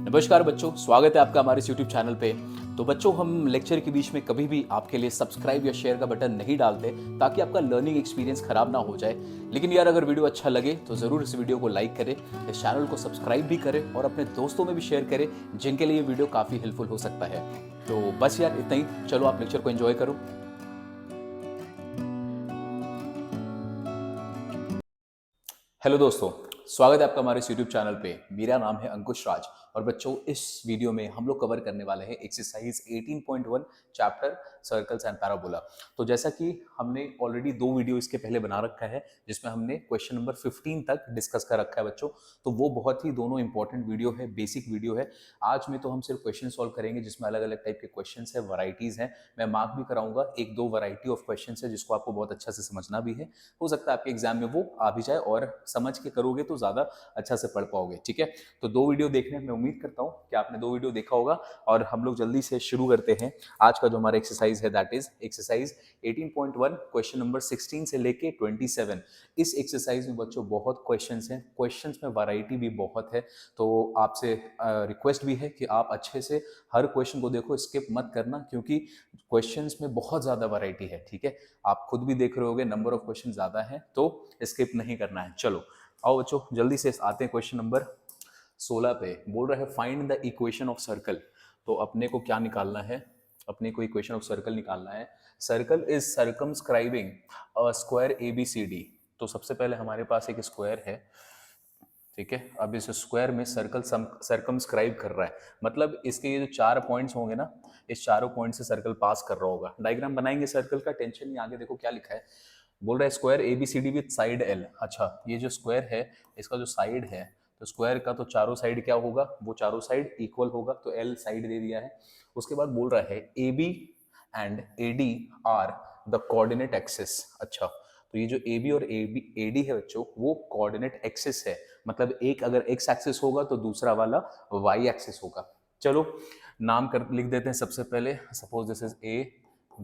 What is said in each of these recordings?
नमस्कार बच्चों, स्वागत है आपका हमारे इस YouTube चैनल पे। तो बच्चों, हम लेक्चर के बीच में कभी भी आपके लिए सब्सक्राइब या शेयर का बटन नहीं डालते ताकि आपका लर्निंग एक्सपीरियंस खराब ना हो जाए। लेकिन यार, अगर वीडियो अच्छा लगे तो ज़रूर इस वीडियो को लाइक करें, इस चैनल को सब्सक्राइब भी करें और अपने दोस्तों में भी शेयर करें जिनके लिए ये वीडियो काफ़ी हेल्पफुल हो सकता है। तो बस यार, इतना ही। चलो, आप लेक्चर को एंजॉय करो। हेलो दोस्तों, स्वागत है आपका हमारे इस यूट्यूब चैनल पे। मेरा नाम है अंकुश राज और बच्चों, इस वीडियो में हम लोग कवर करने वाले हैं exercise 18.1 chapter circles and parabola. तो जैसा कि हमने ऑलरेडी 2 वीडियो इसके पहले बना रखा है जिसमें हमने क्वेश्चन नंबर 15 तक डिस्कस कर रखा है बच्चों। तो वो बहुत ही दोनों इंपॉर्टेंट वीडियो है, बेसिक वीडियो है। आज में तो हम सिर्फ क्वेश्चन सॉल्व करेंगे जिसमें अलग अलग टाइप के क्वेश्चन है, वराइटीज़ हैं। मैं मार्क भी कराऊंगा, 1-2 वराइटी ऑफ क्वेश्चन है जिसको आपको बहुत अच्छा से समझना भी है। हो सकता है आपके एग्जाम में वो आ भी जाए और समझ के करोगे तो ज़्यादा अच्छा से पढ़ पाओगे। ठीक है, तो 2 वीडियो देखने मैं उम्मीद करता हूँ कि आपने 2 वीडियो देखा होगा और हम लोग जल्दी से शुरू करते हैं। आज का जो हमारा एक्सरसाइज है that is exercise 18.1 question number 16 से लेके 27। इस एक्सरसाइज में बच्चों बहुत क्वेश्चंस हैं, क्वेश्चंस में वैरायटी भी बहुत है। तो आपसे रिक्वेस्ट भी है कि आप अच्छे से हर क्वेश्चन को देखो, स्किप मत करना, क्योंकि क्वेश्चंस में बहुत ज़्यादा वैरायटी है। ठीक है, आप खुद भी देख रहे होगे, नंबर ऑफ क्वेश्चन ज़्यादा है, तो स्किप नहीं करना है। चलो आओ बच्चों, जल्दी से आते हैं क्वेश्चन नंबर 16 पे। बोल रहा है find the equation of circle. तो अपने को क्या निकालना है? अपने को इक्वेशन ऑफ सर्कल निकालना है। Circle is circumscribing a square ABCD। तो सबसे पहले हमारे पास एक स्क्वायर है। ठीक है, अब इस स्क्वायर में सर्कल सर्कमस्क्राइब कर रहा है, मतलब इसके ये जो 4 पॉइंट्स होंगे ना, इस चारों पॉइंट से सर्कल पास कर रहा होगा। डायग्राम बनाएंगे सर्कल का, टेंशन नहीं। आगे देखो क्या लिखा है। बोल रहा है square ABCD with side L। अच्छा, ये जो स्क्वायर है इसका जो साइड है, तो स्क्वायर का तो चारों साइड क्या होगा, वो चारों साइड इक्वल होगा, तो L साइड दे दिया है। उसके बाद बोल रहा है AB and AD are the coordinate axis. अच्छा, तो ये जो AB और AD है बच्चों, वो कोऑर्डिनेट एक्सिस है, मतलब एक अगर x एक्सिस होगा तो दूसरा वाला y एक्सिस होगा। चलो नाम कर लिख देते हैं सबसे पहले। Suppose this is A,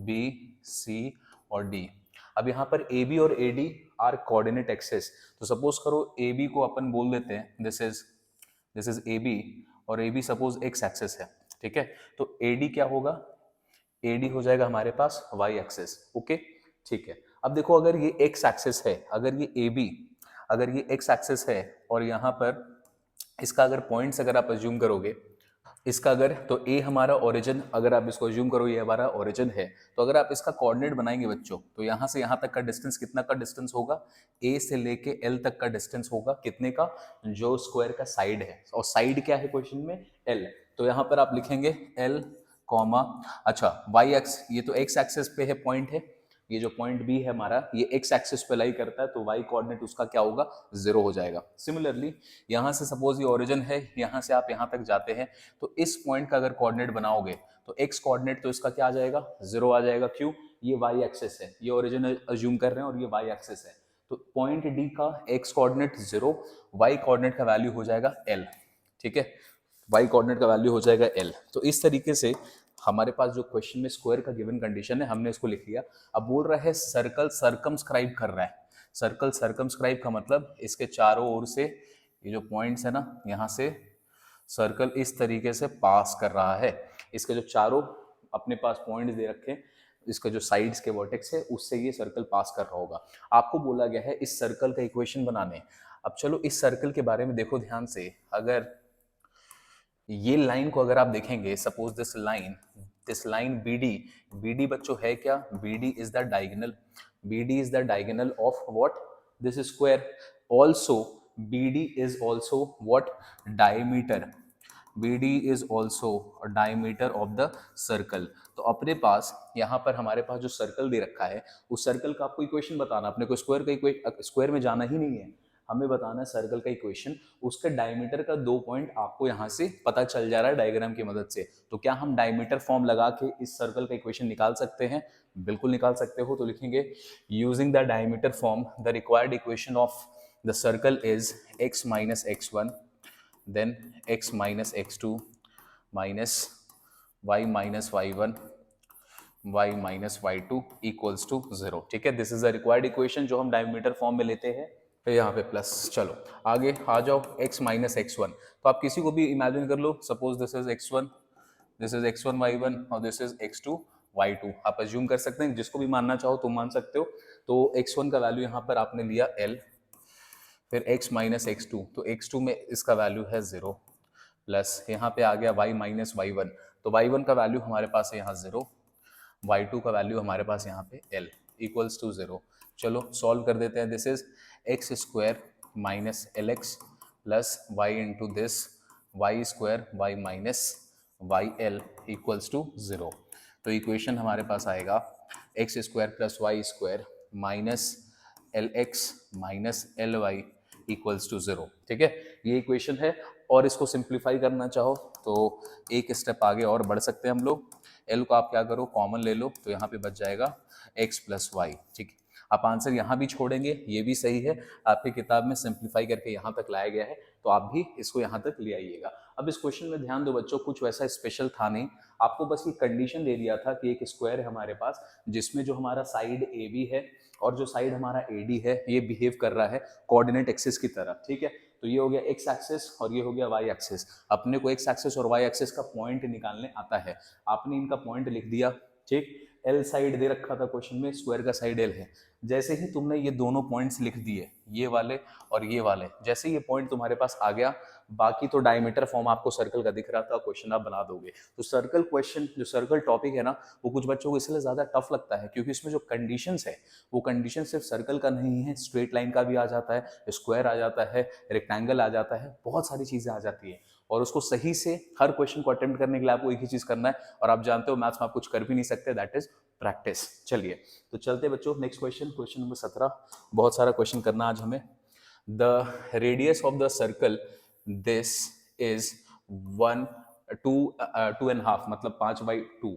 B, C और D। अब यहाँ पर AB और AD आर कोऑर्डिनेट एक्सिस, तो सपोज करो AB को अपन बोल देते हैं दिस इज AB और AB सपोज x एक्सिस है। ठीक है, तो AD क्या होगा? AD हो जाएगा हमारे पास y एक्सिस। ओके, ठीक है। अब देखो, अगर ये x एक्सिस है, अगर ये AB, अगर ये x एक्सिस है और यहाँ पर इसका अगर पॉइंट्स अगर आप अज्यूम करोगे, इसका अगर तो A हमारा ओरिजिन, अगर आप इसको अज्यूम करो ये हमारा ओरिजिन है, तो अगर आप इसका कोऑर्डिनेट बनाएंगे बच्चों, तो यहाँ से यहाँ तक का डिस्टेंस कितना का डिस्टेंस होगा? A से लेके L तक का डिस्टेंस होगा। कितने का? जो स्क्वायर का साइड है, और साइड क्या है क्वेश्चन में? L। तो यहाँ पर आप लिखेंगे L कॉमा, अच्छा y एक्स, ये तो x एक्सिस पे है पॉइंट है, ये जो पॉइंट बी है हमारा, ये एक्स एक्सिस पे लाई करता है, तो वाई कोऑर्डिनेट उसका क्या होगा? 0 हो जाएगा। सिमिलरली यहाँ से सपोज ये ओरिजिन है, यहाँ से आप यहाँ तक जाते हैं, तो इस पॉइंट का अगर कोऑर्डिनेट बनाओगे तो एक्स कोऑर्डिनेट तो इसका क्या आ जाएगा? 0 आ जाएगा। क्यों? ये वाई एक्सिस है, ये ओरिजिन अज्यूम कर रहे हैं और ये वाई एक्सिस है, तो पॉइंट डी का एक्स कोऑर्डिनेट 0, वाई कोऑर्डिनेट का वैल्यू हो जाएगा L। ठीक है, वाई कोऑर्डिनेट का वैल्यू हो जाएगा L। तो इस तरीके से हमारे पास जो क्वेश्चन में स्क्वायर का गिवन कंडीशन है, हमने इसको लिख लिया। अब बोल रहा है सर्कल सर्कमस्क्राइब कर रहा है। सर्कल सर्कमस्क्राइब का मतलब इसके चारों ओर से ये जो पॉइंट्स है ना, यहाँ से सर्कल इस तरीके से पास कर रहा है। इसके जो चारों अपने पास पॉइंट्स दे रखे हैं, इसका जो साइड्स के वर्टेक्स है उससे ये सर्कल पास कर रहा होगा। आपको बोला गया है इस सर्कल का इक्वेशन बनाने। अब चलो इस सर्कल के बारे में देखो ध्यान से। अगर ये लाइन को अगर आप देखेंगे, सपोज दिस लाइन BD बच्चों है क्या? BD is the diagonal, BD is the diagonal of what? This square. Also BD is also what? Diameter. BD is also diameter of the circle. तो अपने पास यहाँ पर हमारे पास जो सर्कल दे रखा है, उस सर्कल का आपको इक्वेशन बताना। अपने को स्क्वायर में जाना ही नहीं है, हमें बताना है सर्कल का इक्वेशन। उसके डायमीटर का 2 पॉइंट आपको यहाँ से पता चल जा रहा है डायग्राम की मदद से। तो क्या हम डायमीटर फॉर्म लगा के इस सर्कल का इक्वेशन निकाल सकते हैं? बिल्कुल निकाल सकते हो। तो लिखेंगे using the diameter form the required equation of the circle is x minus x1 then x minus x2 minus y minus y1 y minus y2 equals to 0। ठीक है, this is the required equation जो हम diameter form में लेते हैं। फिर यहाँ पे प्लस। चलो आगे आ जाओ, x माइनस एक्स वन। तो आप किसी को भी इमेजिन कर लो, suppose this is x1, this is x1 y1 और दिस इज x2 y2। आप अज्यूम कर सकते हैं, जिसको भी मानना चाहो तो मान सकते हो। तो x1 का वैल्यू यहाँ पर आपने लिया l, फिर x माइनस एक्स टू, तो x2 में इसका वैल्यू है 0, प्लस यहाँ पे आ गया y माइनस वाई वन, तो y1 का वैल्यू हमारे पास है यहाँ 0, y2 का वैल्यू हमारे पास यहाँ पे l इक्वल्स टू 0। चलो सॉल्व कर देते हैं। This is x square minus l x plus y into this y square y minus y l equals to 0। तो इक्वेशन हमारे पास आएगा x square plus y square minus l x minus l y equals to 0। ठीक है, ये equation है। और इसको सिंप्लीफाई करना चाहो तो एक स्टेप आगे और बढ़ सकते हैं हम लोग। एल को आप क्या करो, कॉमन ले लो, तो यहाँ पे बच जाएगा एक्स प्लस वाई। ठीक है, आप आंसर यहाँ भी छोड़ेंगे, ये भी सही है, आपकी किताब में सिंप्लीफाई करके यहाँ तक लाया गया है, तो आप भी इसको यहाँ तक ले आइएगा। अब इस क्वेश्चन में ध्यान दो बच्चों, कुछ वैसा स्पेशल था नहीं, आपको बस ये कंडीशन दे दिया था कि एक स्क्वायर है हमारे पास जिसमें जो हमारा साइड ए बी है और जो साइड हमारा ए डी है ये बिहेव कर रहा है कोऑर्डिनेट एक्सिस की तरह। ठीक है, तो ये हो गया एक्स एक्सिस और ये हो गया वाई एक्सिस। अपने को एक्स एक्सिस और वाई एक्सिस का पॉइंट निकालने आता है, आपने इनका पॉइंट लिख दिया। ठीक, एल साइड दे रखा था क्वेश्चन में, स्क्वायर का साइड एल है। जैसे ही तुमने ये दोनों पॉइंट्स लिख दिए, ये वाले और ये वाले, जैसे ये पॉइंट तुम्हारे पास आ गया, बाकी तो डायमीटर फॉर्म आपको सर्कल का दिख रहा था, क्वेश्चन आप बना दोगे। तो सर्कल क्वेश्चन, जो सर्कल टॉपिक है ना, वो कुछ बच्चों को इसलिए ज्यादा टफ लगता है क्योंकि इसमें जो कंडीशंस है वो कंडीशन सिर्फ सर्कल का नहीं है, स्ट्रेट लाइन का भी आ जाता है, स्क्वायर आ जाता है, रेक्टेंगल आ जाता है, बहुत सारी चीजें आ जाती है। और उसको सही से हर क्वेश्चन को अटेम्प्ट करने के लिए आपको एक ही चीज करना है, और आप जानते हो मैथ्स में आप कुछ कर भी नहीं सकते, दैट इज प्रैक्टिस। चलिए तो चलते बच्चों नेक्स्ट क्वेश्चन, क्वेश्चन नंबर 17। बहुत सारा क्वेश्चन करना आज हमें। The radius of the circle this is 2.5 मतलब 5/2।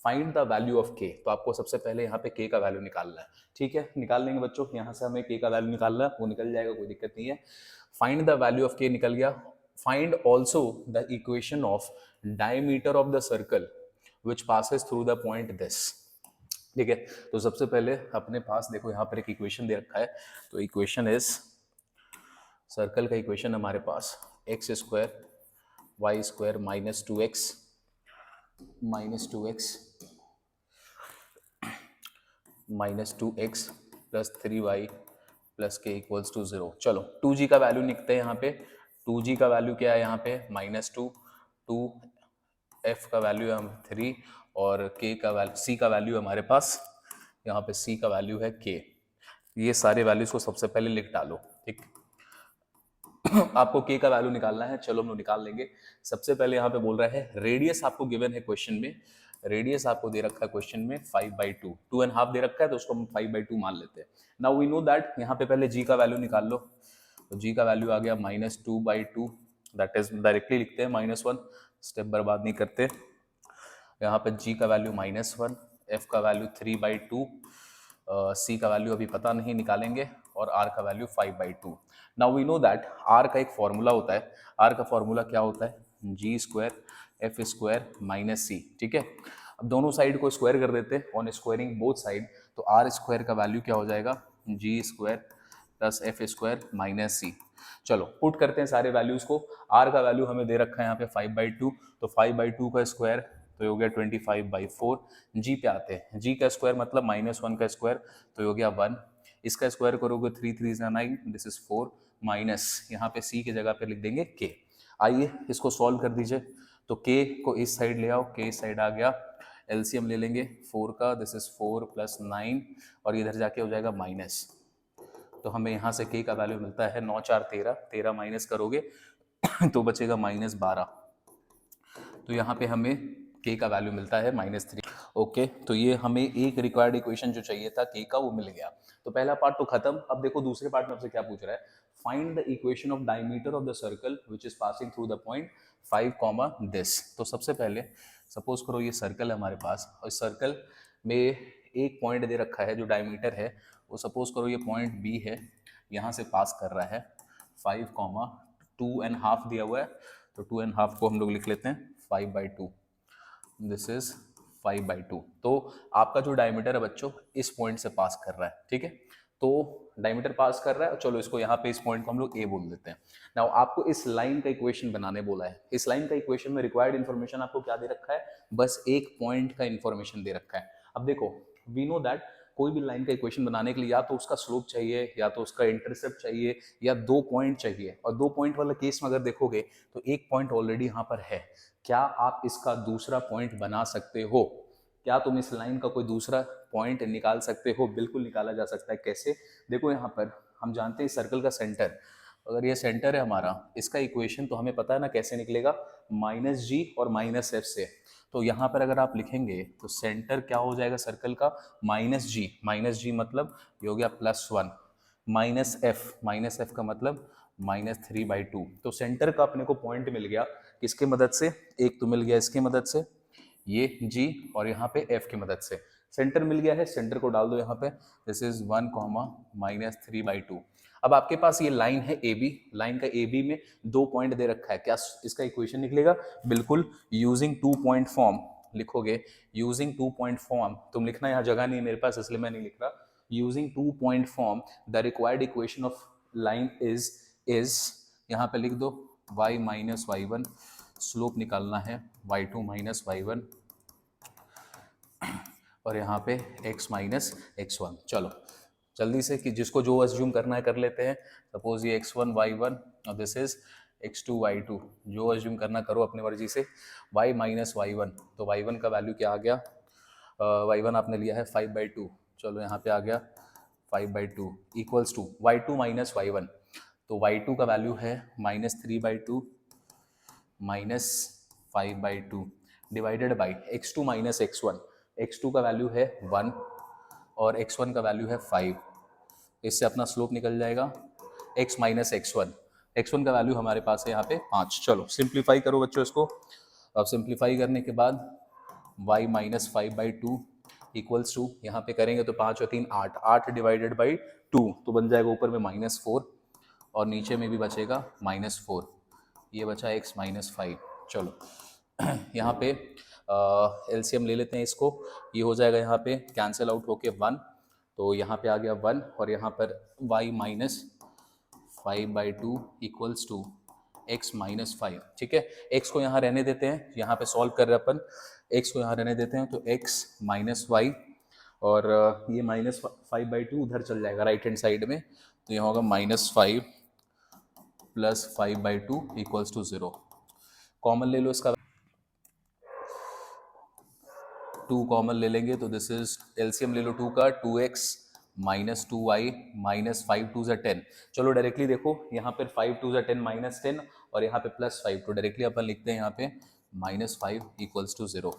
फाइंड द वैल्यू ऑफ के। तो आपको सबसे पहले यहाँ पे के का वैल्यू निकालना है। ठीक है, निकाल लेंगे बच्चों, यहाँ से हमें के का वैल्यू निकालना है, वो निकल जाएगा, कोई दिक्कत नहीं है। फाइंड द वैल्यू ऑफ के निकल गया। Find also the equation of diameter of the circle which passes through the point this. ठीक है, तो सबसे पहले अपने पास देखो यहाँ पर एक इक्वेशन दे रखा है। तो इक्वेशन इज, सर्कल का इक्वेशन हमारे पास x square y square minus two x minus two x plus 3y plus k equals to 0। चलो 2g का वैल्यू निकलते हैं यहाँ पे। 2g का वैल्यू क्या है यहाँ पे, -2, 2 f का वैल्यू है 3 और k का वैल्यू, c का वैल्यू हमारे पास यहाँ पे, c का वैल्यू है k। ये सारे वैल्यूज को सबसे पहले लिख डालो। ठीक आपको k का वैल्यू निकालना है, चलो हम लोग निकाल लेंगे। सबसे पहले यहाँ पे बोल रहा है रेडियस आपको गिवन है क्वेश्चन में, रेडियस आपको दे रखा है क्वेश्चन में 5/2, 2.5 दे रखा है तो उसको हम 5/2 मान लेते हैं। नाउ वी नो दैट, यहाँ पे पहले g का वैल्यू निकाल लो। तो g का वैल्यू आ गया -2/2, दैट इज डायरेक्टली लिखते हैं -1, स्टेप बर्बाद नहीं करते। यहाँ पे g का वैल्यू -1, f का वैल्यू 3/2, c का वैल्यू अभी पता नहीं, निकालेंगे, और r का value 5/2। Now we know that r का एक फॉर्मूला होता है, r का फॉर्मूला क्या होता है, g square f square minus c. ठीक है, अब दोनों साइड को स्क्वायर कर देते हैं, ऑन स्क्वायरिंग बोथ साइड, तो आर स्क्वायर का वैल्यू क्या हो जाएगा, g square plus f square minus c. चलो पुट करते हैं सारे वैल्यूज को। आर का वैल्यू हमें दे रखा है यहाँ पे 5/2, तो 5/2 का स्क्वायर तो ये हो गया 25/4। जी पे आते हैं, जी का स्क्वायर मतलब -1 का स्क्वायर, तो ये हो गया 1। इसका स्क्वायर करोगे 3 3 9, दिस इज 4, माइनस यहाँ पे सी की जगह पे लिख देंगे के। आइए इसको सॉल्व कर दीजिए। तो k को इस साइड ले आओ, k इस साइड आ गया, एलसीएम ले लेंगे 4 का, दिस इज 4 + 9 और इधर जाके हो जाएगा माइनस। तो हमें यहाँ से k का वैल्यू मिलता है 9 4 13, 13 माइनस करोगे तो बचेगा -12। तो यहाँ पे हमें k का वैल्यू मिलता है -3। ओके, तो ये हमें एक रिक्वायर्ड इक्वेशन जो चाहिए था k का वो मिल गया। तो पहला पार्ट तो खत्म। अब देखो दूसरे पार्ट में आपसे क्या पूछ रहा है, find the equation of diameter of the circle which is passing through the point 5, this. तो सबसे पहले सपोज करो ये सर्कल है हमारे पास, और इस सर्कल में एक पॉइंट दे रखा है जो डायमीटर है, वो सपोज करो ये पॉइंट बी है, यहाँ से पास कर रहा है 5, 2.5 दिया हुआ है, तो 2.5 को हम लोग लिख लेते हैं 5/2, दिस इज 5/2। तो आपका जो डायमीटर है बच्चों इस पॉइंट से पास कर रहा है। ठीक है, तो डायमीटर पास कर रहा है, चलो इसको यहाँ पे इस पॉइंट को हम लोग ए बोल देते हैं। नाउ आपको इस लाइन का इक्वेशन बनाने बोला है। इस लाइन का इक्वेशन में रिक्वायर्ड इन्फॉर्मेशन आपको क्या दे रखा है, बस एक पॉइंट का इन्फॉर्मेशन दे रखा है। अब देखो वी नो दैट कोई भी लाइन का इक्वेशन बनाने के लिए या तो उसका स्लोप चाहिए, या तो उसका इंटरसेप्ट चाहिए, या 2 पॉइंट चाहिए। और 2 पॉइंट वाला केस में अगर देखोगे तो एक पॉइंट ऑलरेडी यहाँ पर है। क्या आप इसका दूसरा पॉइंट बना सकते हो? क्या तुम इस लाइन का कोई दूसरा पॉइंट निकाल सकते हो? बिल्कुल निकाला जा सकता है। कैसे? देखो यहाँ पर हम जानते हैं सर्कल का सेंटर, अगर ये सेंटर है हमारा, इसका इक्वेशन तो हमें पता है ना कैसे निकलेगा, -g और -f से। तो यहाँ पर अगर आप लिखेंगे तो सेंटर क्या हो जाएगा सर्कल का, -g मतलब ये हो गया +1, -f का मतलब -3/2। तो सेंटर का अपने को पॉइंट मिल गया किसके मदद से, एक तो मिल गया इसकी मदद से, ये g, और यहाँ पे f की मदद से सेंटर मिल गया है। सेंटर को डाल दो यहाँ पे, दिस इज 1, -3/2। अब आपके पास ये लाइन है ए बी, लाइन का ए बी में 2 पॉइंट दे रखा है। क्या इसका इक्वेशन निकलेगा? बिल्कुल, यूजिंग 2 पॉइंट फॉर्म लिखोगे। यूजिंग 2 पॉइंट फॉर्म, तुम लिखना यहाँ जगह नहीं है मेरे पास इसलिए मैं नहीं लिख रहा। Using 2 point form the required equation of line is यहाँ पे लिख दो y - y1, स्लोप निकालना है y2 - y1, और यहाँ पे x - x1। चलो जल्दी से कि जिसको जो अज्यूम करना है कर लेते हैं। सपोज ये x1 y1 और दिस इज x2 y2, जो अज्यूम करना करो अपनी मर्जी से। y - y1, तो y1 का वैल्यू क्या आ गया, y1 आपने लिया है 5/2, चलो यहाँ पे आ गया 5/2 इक्वल्स टू y2 - y1, तो y2 का वैल्यू है -3/2 -5/2 divided by x2 - x1। x2 का वैल्यू है 1 और x1 का वैल्यू है 5। इससे अपना स्लोप निकल जाएगा x - x1। x1 का वैल्यू हमारे पास है यहाँ पे 5। चलो सिंप्लीफाई करो बच्चों इसको। अब सिंप्लीफाई करने के बाद y - 5/2 इक्वल्स टू, यहाँ पे करेंगे तो 5 और 3 8, 8 डिवाइडेड बाई 2 तो बन जाएगा ऊपर में -4 और नीचे में भी बचेगा -4, ये बचा x - 5। चलो यहाँ पे एलसीएम ले लेते हैं इसको, ये हो जाएगा यहाँ पे कैंसिल आउट होके 1, तो यहाँ पे आ गया 1 और यहाँ पर y - 5/2 इक्वल्स टू x - 5। ठीक है, x को यहाँ रहने देते हैं, यहाँ पे सॉल्व कर रहे अपन, x को यहाँ रहने देते हैं, तो x - y और ये -5/2 उधर चल जाएगा राइट हैंड साइड में, तो यहाँ होगा -5 + 5/2 इक्वल्स टू 0। कॉमन ले लो इसका, 2 कॉमन ले लेंगे तो दिस इज एलसीएम ले लो 2 का, 2x - 2y - 5 2 = 10। चलो डायरेक्टली देखो यहाँ पर 5 2 = 10 -10 और यहाँ पे +5, तो डायरेक्टली अपन लिखते हैं यहाँ पे -5 इक्वल्स टू 0।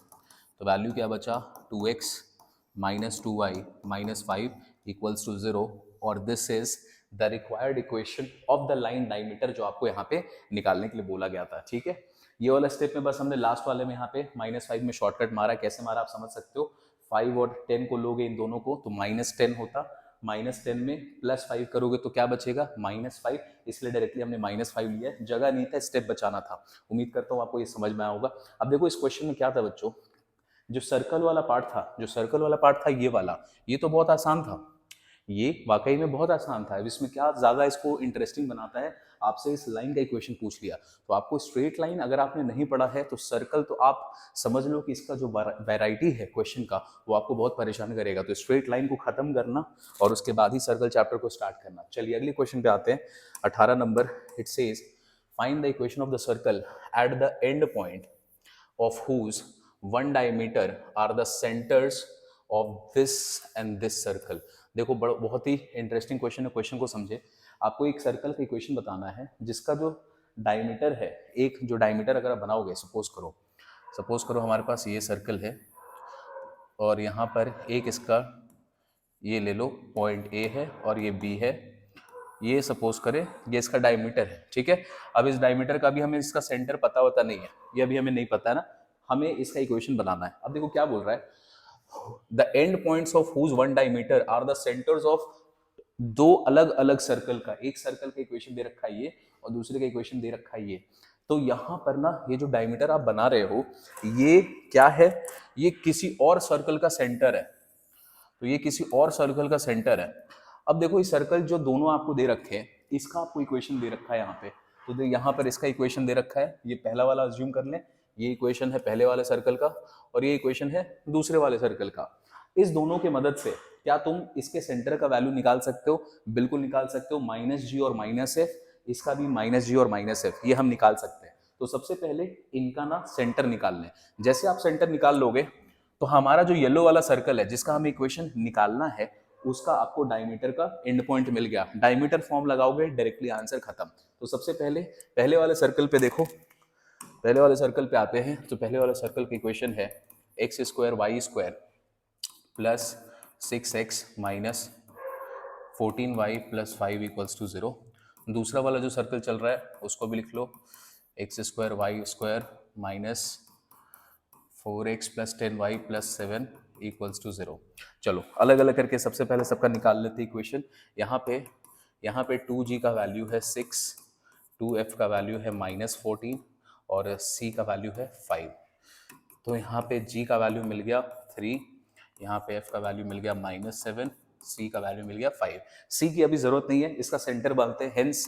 तो वैल्यू क्या बचा, 2x - 2y - 5 इक्वल्स टू 0, और this is the required equation of the line diameter जो आपको यहाँ पे निकालने के लिए बोला गया था। ठीक है, ये वाला स्टेप में बस हमने लास्ट वाले में यहाँ पे -5 में शॉर्टकट मारा। कैसे मारा आप समझ सकते हो, 5 और 10 को लोगे इन दोनों को तो -10 होता, -10 में +5 करोगे तो क्या बचेगा, -5, इसलिए डायरेक्टली हमने -5 लिया। जगह नहीं था, स्टेप बचाना था। उम्मीद करता हूँ आपको ये समझ में आया होगा। अब देखो इस क्वेश्चन में क्या था बच्चों, जो सर्कल वाला पार्ट था, ये वाला, ये तो बहुत आसान था, ये वाकई में बहुत आसान था। अब इसमें क्या ज़्यादा इसको इंटरेस्टिंग बनाता है, आपसे इस लाइन का इक्वेशन पूछ लिया तो आपको स्ट्रेट लाइन अगर आपने नहीं पढ़ा है तो सर्कल तो आप समझ लो कि इसका जो वैरायटी है क्वेश्चन का वो आपको बहुत परेशान करेगा। तो स्ट्रेट लाइन को खत्म करना और उसके बाद ही सर्कल चैप्टर को स्टार्ट करना। चलिए अगले क्वेश्चन पे आते हैं, 18 number. It says find the equation of the circle at the end point of whose one diameter are the centers of this and this circle। देखो बहुत ही इंटरेस्टिंग क्वेश्चन है, क्वेश्चन को समझे। आपको एक सर्कल का इक्वेशन बताना है जिसका जो डायमीटर है, एक जो डायमीटर अगर आप बनाओगे, सपोज करो हमारे पास ये सर्कल है और यहाँ पर एक इसका ये ले लो पॉइंट ए है और ये बी है, ये सपोज करें ये इसका डायमीटर है। ठीक है, अब इस डायमीटर का भी हमें इसका सेंटर पता होता नहीं है, ये अभी हमें नहीं पता है ना, हमें इसका इक्वेशन बनाना है। अब देखो क्या बोल रहा है, the end points of whose one diameter are the centres of, दो अलग अलग सर्कल का, एक सर्कल का इक्वेशन दे रखा है ये और दूसरे का इक्वेशन दे रखा है ये। तो यहां पर ना ये जो डायमीटर आप बना रहे हो ये क्या है, ये किसी और सर्कल का सेंटर है, तो ये किसी और सर्कल का सेंटर है। अब देखो इस सर्कल जो दोनों आपको दे रखे हैं, इसका आपको इक्वेशन दे रखा है यहाँ पे, तो यहाँ पर इसका इक्वेशन दे रखा है, ये पहला वाला अज्यूम कर लें, ये इक्वेशन है पहले वाले सर्कल का और ये इक्वेशन है दूसरे वाले सर्कल का। इस दोनों के मदद से क्या तुम इसके सेंटर का वैल्यू निकाल सकते हो? बिल्कुल निकाल सकते हो, माइनस जी और माइनस एफ, इसका भी माइनस जी और माइनस एफ, ये हम निकाल सकते हैं। तो सबसे पहले इनका ना सेंटर निकाल लें। जैसे आप सेंटर निकाल लोगे तो हमारा जो येलो वाला सर्कल है जिसका हमें इक्वेशन निकालना है, उसका आपको डायमीटर का एंड पॉइंट मिल गया। डायमीटर फॉर्म लगाओगे, डायरेक्टली आंसर खत्म। तो सबसे पहले पहले वाले सर्कल पे देखो, पहले वाले सर्कल पे आते हैं। तो पहले वाले सर्कल की इक्वेशन है x square y square plus 6x minus 14y plus 5 equals to 0। दूसरा वाला जो सर्कल चल रहा है उसको भी लिख लो, x square y square minus 4x plus 10y plus 7 equals to 0। चलो अलग अलग करके सबसे पहले सबका निकाल लेते हैं इक्वेशन। यहाँ पे 2g का वैल्यू है 6, 2f का वैल्यू है -14 और c का वैल्यू है 5। तो यहाँ पे g का वैल्यू मिल गया 3, यहाँ पे f का वैल्यू मिल गया -7, c का वैल्यू मिल गया 5। c की अभी जरूरत नहीं है, इसका सेंटर बांधते हैं। हेंस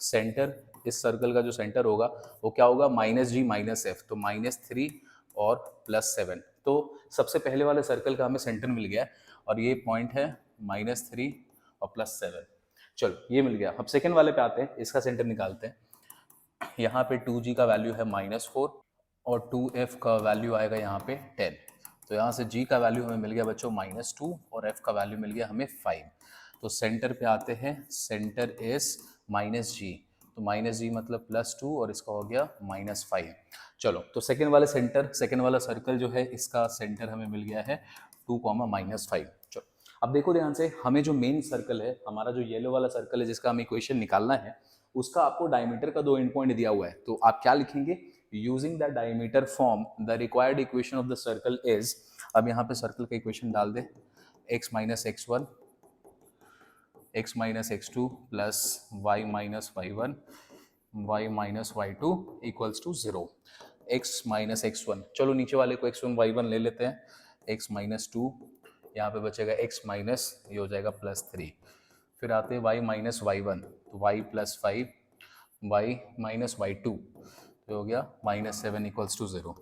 सेंटर, इस सर्कल का जो सेंटर होगा वो क्या होगा, -g -f, तो -3 और +7। तो सबसे पहले वाले सर्कल का हमें सेंटर मिल गया और ये पॉइंट है -3 और +7। चलो ये मिल गया। अब सेकंड वाले पे आते हैं, इसका सेंटर निकालते हैं। यहाँ पे 2g का वैल्यू है -4 और 2f का वैल्यू आएगा यहाँ पे 10। तो यहाँ से g का वैल्यू हमें मिल गया बच्चों -2 और f का वैल्यू मिल गया हमें 5। तो सेंटर पे आते हैं, सेंटर इज -g, तो -g मतलब +2 और इसका हो गया -5। चलो तो सेकेंड वाले सेंटर, सेकेंड वाला सर्कल जो है इसका सेंटर हमें मिल गया है 2, -5। चलो अब देखो ध्यान से, हमें जो मेन सर्कल है, हमारा जो येलो वाला सर्कल है जिसका हमें इक्वेशन निकालना है, उसका आपको डायमीटर का 2 एंड पॉइंट दिया हुआ है। तो आप क्या लिखेंगे, using the diameter form the required equation of the circle is. अब यहाँ पे सर्कल का इक्वेशन डाल दे, x minus x1 x minus x2 plus y minus y1 y minus y2 equals to 0। x minus x1, चलो नीचे वाले को x1 y1 ले लेते हैं, x माइनस 2, यहाँ पे बचेगा x माइनस, ये हो जाएगा +3। फिर आते हैं y माइनस y1, तो y plus 5, y minus y2, तो हो गया -7 इक्वल्स टू 0।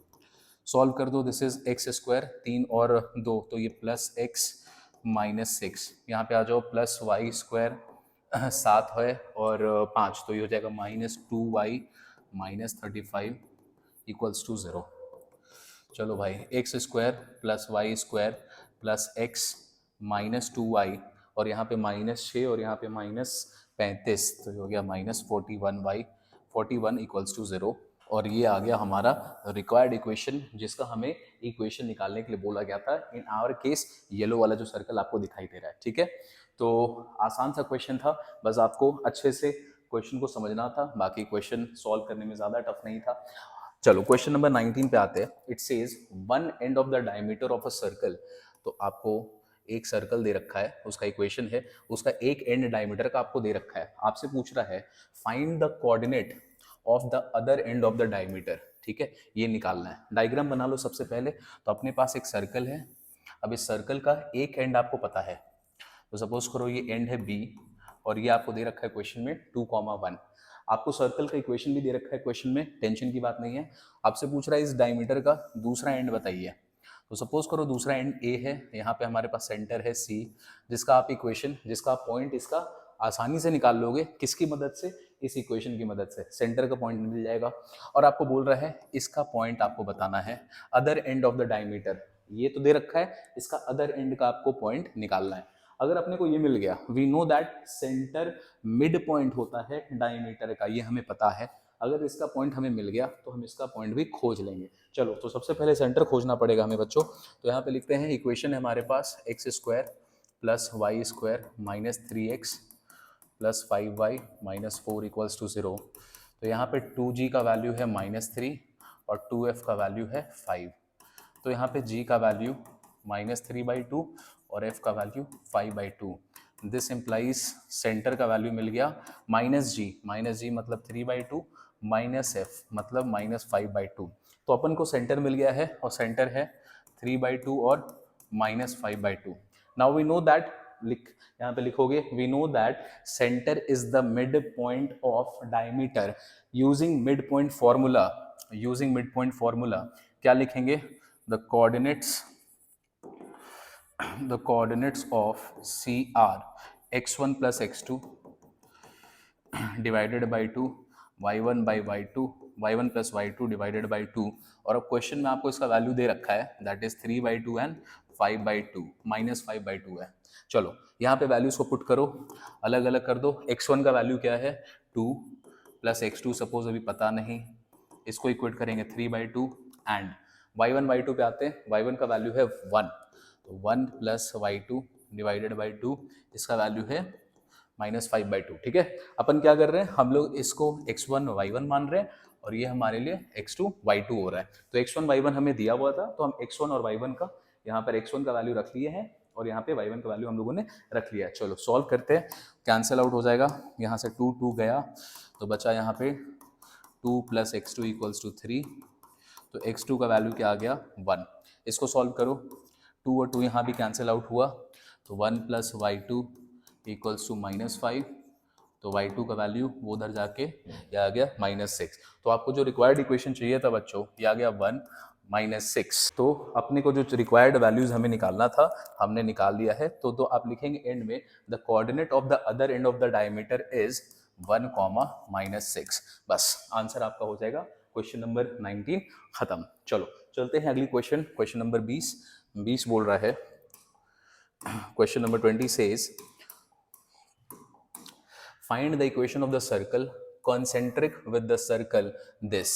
सॉल्व कर दो, दिस इज एक्स स्क्वायर, 3 और 2 तो ये +x -6, यहाँ पे आ जाओ प्लस वाई स्क्वायर 7 है और 5, तो ये हो जाएगा -2y -35 इक्वल्स टू 0। चलो भाई, x square plus y square plus x -2y और यहाँ पे -6 और यहाँ पे -35, तो ये हो गया -41y 41 इक्वल्स टू 0। और ये आ गया हमारा रिक्वायर्ड इक्वेशन, जिसका हमें इक्वेशन निकालने के लिए बोला गया था। इन आवर केस येलो वाला जो सर्कल आपको दिखाई दे रहा है, ठीक है। तो आसान सा क्वेश्चन था, बस आपको अच्छे से क्वेश्चन को समझना था, बाकी क्वेश्चन सॉल्व करने में ज़्यादा टफ नहीं था। चलो क्वेश्चन नंबर 19 पे आते हैं। It says one end of the diameter of a circle. तो आपको एक सर्कल दे रखा है, उसका इक्वेशन है, उसका एक एंड डायमीटर का आपको दे रखा है। आपसे पूछ रहा है find the coordinate of the other end of the diameter, ठीक है, ये निकालना है। डायग्राम बना लो सबसे पहले। तो अपने पास एक सर्कल है, अब इस सर्कल का एक एंड आपको पता है, तो सपोज करो ये एंड है बी और ये आपको दे रखा है क्वेश्चन में 2,1। आपको सर्कल का इक्वेशन भी दे रखा है क्वेश्चन में, टेंशन की बात नहीं है। आपसे पूछ रहा है इस डायमीटर का दूसरा एंड बताइए। तो सपोज करो दूसरा एंड ए है, यहाँ पे हमारे पास सेंटर है सी, जिसका आप इक्वेशन, जिसका आप पॉइंट इसका आसानी से निकाल लोगे, किसकी मदद से, इस इक्वेशन की मदद से। सेंटर का पॉइंट मिल जाएगा और आपको बोल रहा है इसका पॉइंट आपको बताना है, other end of the diameter, ये तो दे रखा है, इसका अदर एंड का आपको पॉइंट निकालना है। अगर अपने को ये मिल गया, we know that centre mid point होता है डायमीटर का, ये हमें पता है। अगर इसका पॉइंट हमें मिल गया तो हम इसका पॉइंट भी खोज लेंगे। चलो तो सबसे पहले सेंटर खोजना पड़ेगा हमें बच्चों। तो यहाँ पे लिखते हैं, इक्वेशन है हमारे पास x square plus y square -3x प्लस 5y -4 इक्वल्स टू 0। तो यहाँ पे 2g का वैल्यू है -3 और 2f का वैल्यू है 5। तो यहाँ पे g का वैल्यू -3/2 और f का वैल्यू 5/2। दिस इम्प्लाइज सेंटर का वैल्यू मिल गया -g मतलब 3/2 -f मतलब -5/2। तो अपन को सेंटर मिल गया है और सेंटर है 3/2 और -5/2। नाउ वी नो दैट लिख यहाँ पे लिखोगे we know that centre is the mid point of diameter using mid point formula. Using mid point formula क्या लिखेंगे? The coordinates of CR x1 plus x2 divided by 2 y1 by y2 y1 plus y2 divided by 2। और अब question में आपको इसका value दे रखा है that is 3/2 and 5/2 -5/2 है। चलो यहाँ पे वैल्यूज को पुट करो, अलग अलग कर दो। x1 का वैल्यू क्या है 2 प्लस x2 सपोज अभी पता नहीं, इसको इक्वेट करेंगे 3/2 एंड y1 y2 पे आते हैं, y1 का वैल्यू है 1 तो 1 प्लस y2 डिवाइडेड बाई 2 इसका वैल्यू है -5/2। ठीक है, अपन क्या कर रहे हैं, हम लोग इसको x1 y1 मान रहे हैं और ये हमारे लिए x2 y2 हो रहा है। तो x1 y1 हमें दिया हुआ था तो हम x1 और y1 का यहाँ पर x1 का वैल्यू रख लिए हैं और यहाँ पे y1 का वैल्यू हम लोगों ने रख लिया है। चलो सॉल्व करते हैं, कैंसिल आउट हो जाएगा, यहाँ से 2 2 गया तो बचा यहाँ पे 2 प्लस x2 इक्वल्स टू 3। तो x2 का वैल्यू क्या आ गया 1। इसको सॉल्व करो, 2 और 2 यहाँ भी कैंसिल आउट हुआ तो 1 प्लस y2 इक्वल्स टू -5। तो y2 का वैल्यू वो उधर जाके ये आ गया -6। तो आपको जो रिक्वायर्ड इक्वेशन चाहिए था बच्चों ये आ गया 1 -6। तो अपने को जो रिक्वायर्ड वैल्यूज हमें निकालना था हमने निकाल लिया है। तो आप लिखेंगे एंड में the coordinate of the other end of the diameter is 1, -6। बस आंसर आपका हो जाएगा क्वेश्चन नंबर 19 खत्म। चलो चलते हैं अगली क्वेश्चन नंबर 20 बोल रहा है। Question number 20 says find the equation of the circle concentric with the circle this.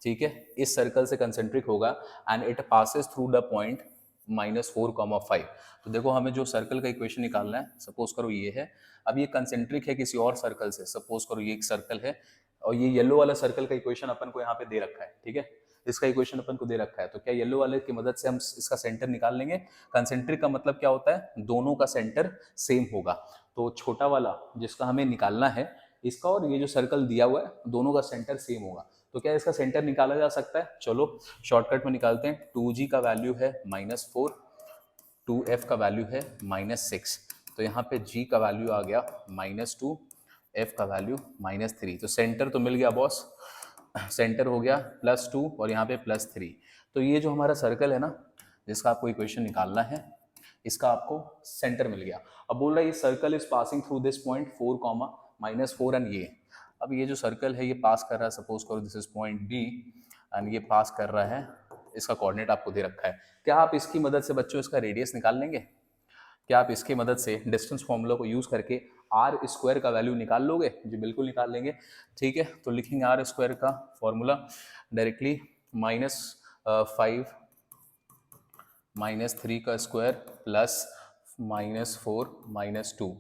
ठीक है, इस सर्कल से कंसेंट्रिक होगा and it passes through the point -4, 5। तो देखो हमें जो सर्कल का इक्वेशन निकालना है, सपोज करो ये है, अब ये कंसेंट्रिक है किसी और सर्कल से, सपोज करो ये एक सर्कल है और ये येलो वाला सर्कल का इक्वेशन अपन को यहाँ पे दे रखा है। ठीक है, इसका इक्वेशन अपन को दे रखा है तो क्या येलो वाले की मदद से हम इसका सेंटर निकाल लेंगे। कंसेंट्रिक का मतलब क्या होता है, दोनों का सेंटर सेम होगा। तो छोटा वाला जिसका हमें निकालना है इसका और ये जो सर्कल दिया हुआ है दोनों का सेंटर सेम होगा। तो क्या इसका सेंटर निकाला जा सकता है? चलो शॉर्टकट में निकालते हैं। 2g का वैल्यू है -4, 2f का वैल्यू है -6। तो यहाँ पे g का वैल्यू आ गया -2, f का वैल्यू -3। तो सेंटर तो मिल गया बॉस, सेंटर हो गया +2 और यहाँ पे +3। तो ये जो हमारा सर्कल है ना जिसका आपको इक्वेशन निकालना है इसका आपको सेंटर मिल गया। अब बोल रहा है ये circle is passing through this point 4, -4 and ये, अब ये जो सर्कल है ये पास कर रहा है, सपोज करो this is point B and ये पास कर रहा है, इसका कोऑर्डिनेट आपको दे रखा है। क्या आप इसकी मदद से बच्चों इसका रेडियस निकाल लेंगे? क्या आप इसकी मदद से डिस्टेंस फॉर्मूला को यूज करके आर स्क्वायर का वैल्यू निकाल लोगे? जी बिल्कुल निकाल लेंगे। ठीक है, तो लिखेंगे आर स्क्वायर का फॉर्मूला डायरेक्टली -5 -3 का स्क्वायर प्लस -4 -2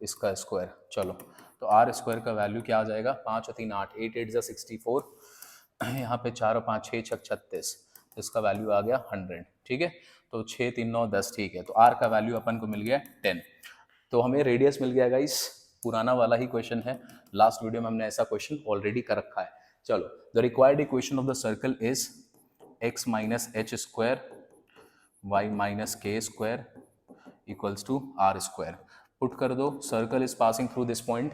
इसका स्क्वायर। चलो तो आर स्क्वायर का वैल्यू क्या आ जाएगा, 5 और 3 8, 8 8 जा 64, यहाँ पे 4 और 5 6 6 36, इसका वैल्यू आ गया 100। ठीक है, तो 6 3 9 10। ठीक है, तो आर का वैल्यू अपन को मिल गया 10। तो हमें रेडियस मिल गया गाइस, पुराना वाला ही क्वेश्चन है, लास्ट वीडियो में हमने ऐसा क्वेश्चन ऑलरेडी कर रखा है। चलो the required equation of the circle is x - h square y - k square equals to r square. Put कर दो, circle is passing through this point.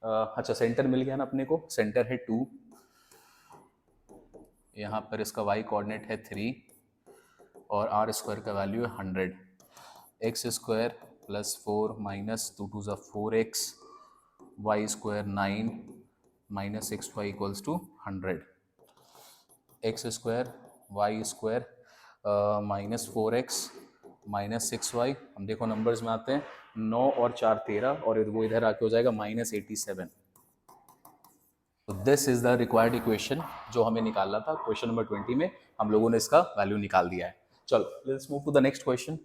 अच्छा सेंटर मिल गया ना अपने को, सेंटर है 2, यहाँ पर इसका y कोऑर्डिनेट है 3 और आर स्क्वायर का वैल्यू है 100। एक्स स्क्वायर प्लस 4 -2 2 ज़ा 4x, y square 9 -6y equals to 100। X square y square -4x -6y, हम देखो नंबर्स में आते हैं 9 और 4 13 और वो इधर आके हो जाएगा -87। तो this is the required equation जो हमें निकालना था। क्वेश्चन नंबर 20 में हम लोगों ने इसका वैल्यू निकाल दिया है। चलो let's move to the next question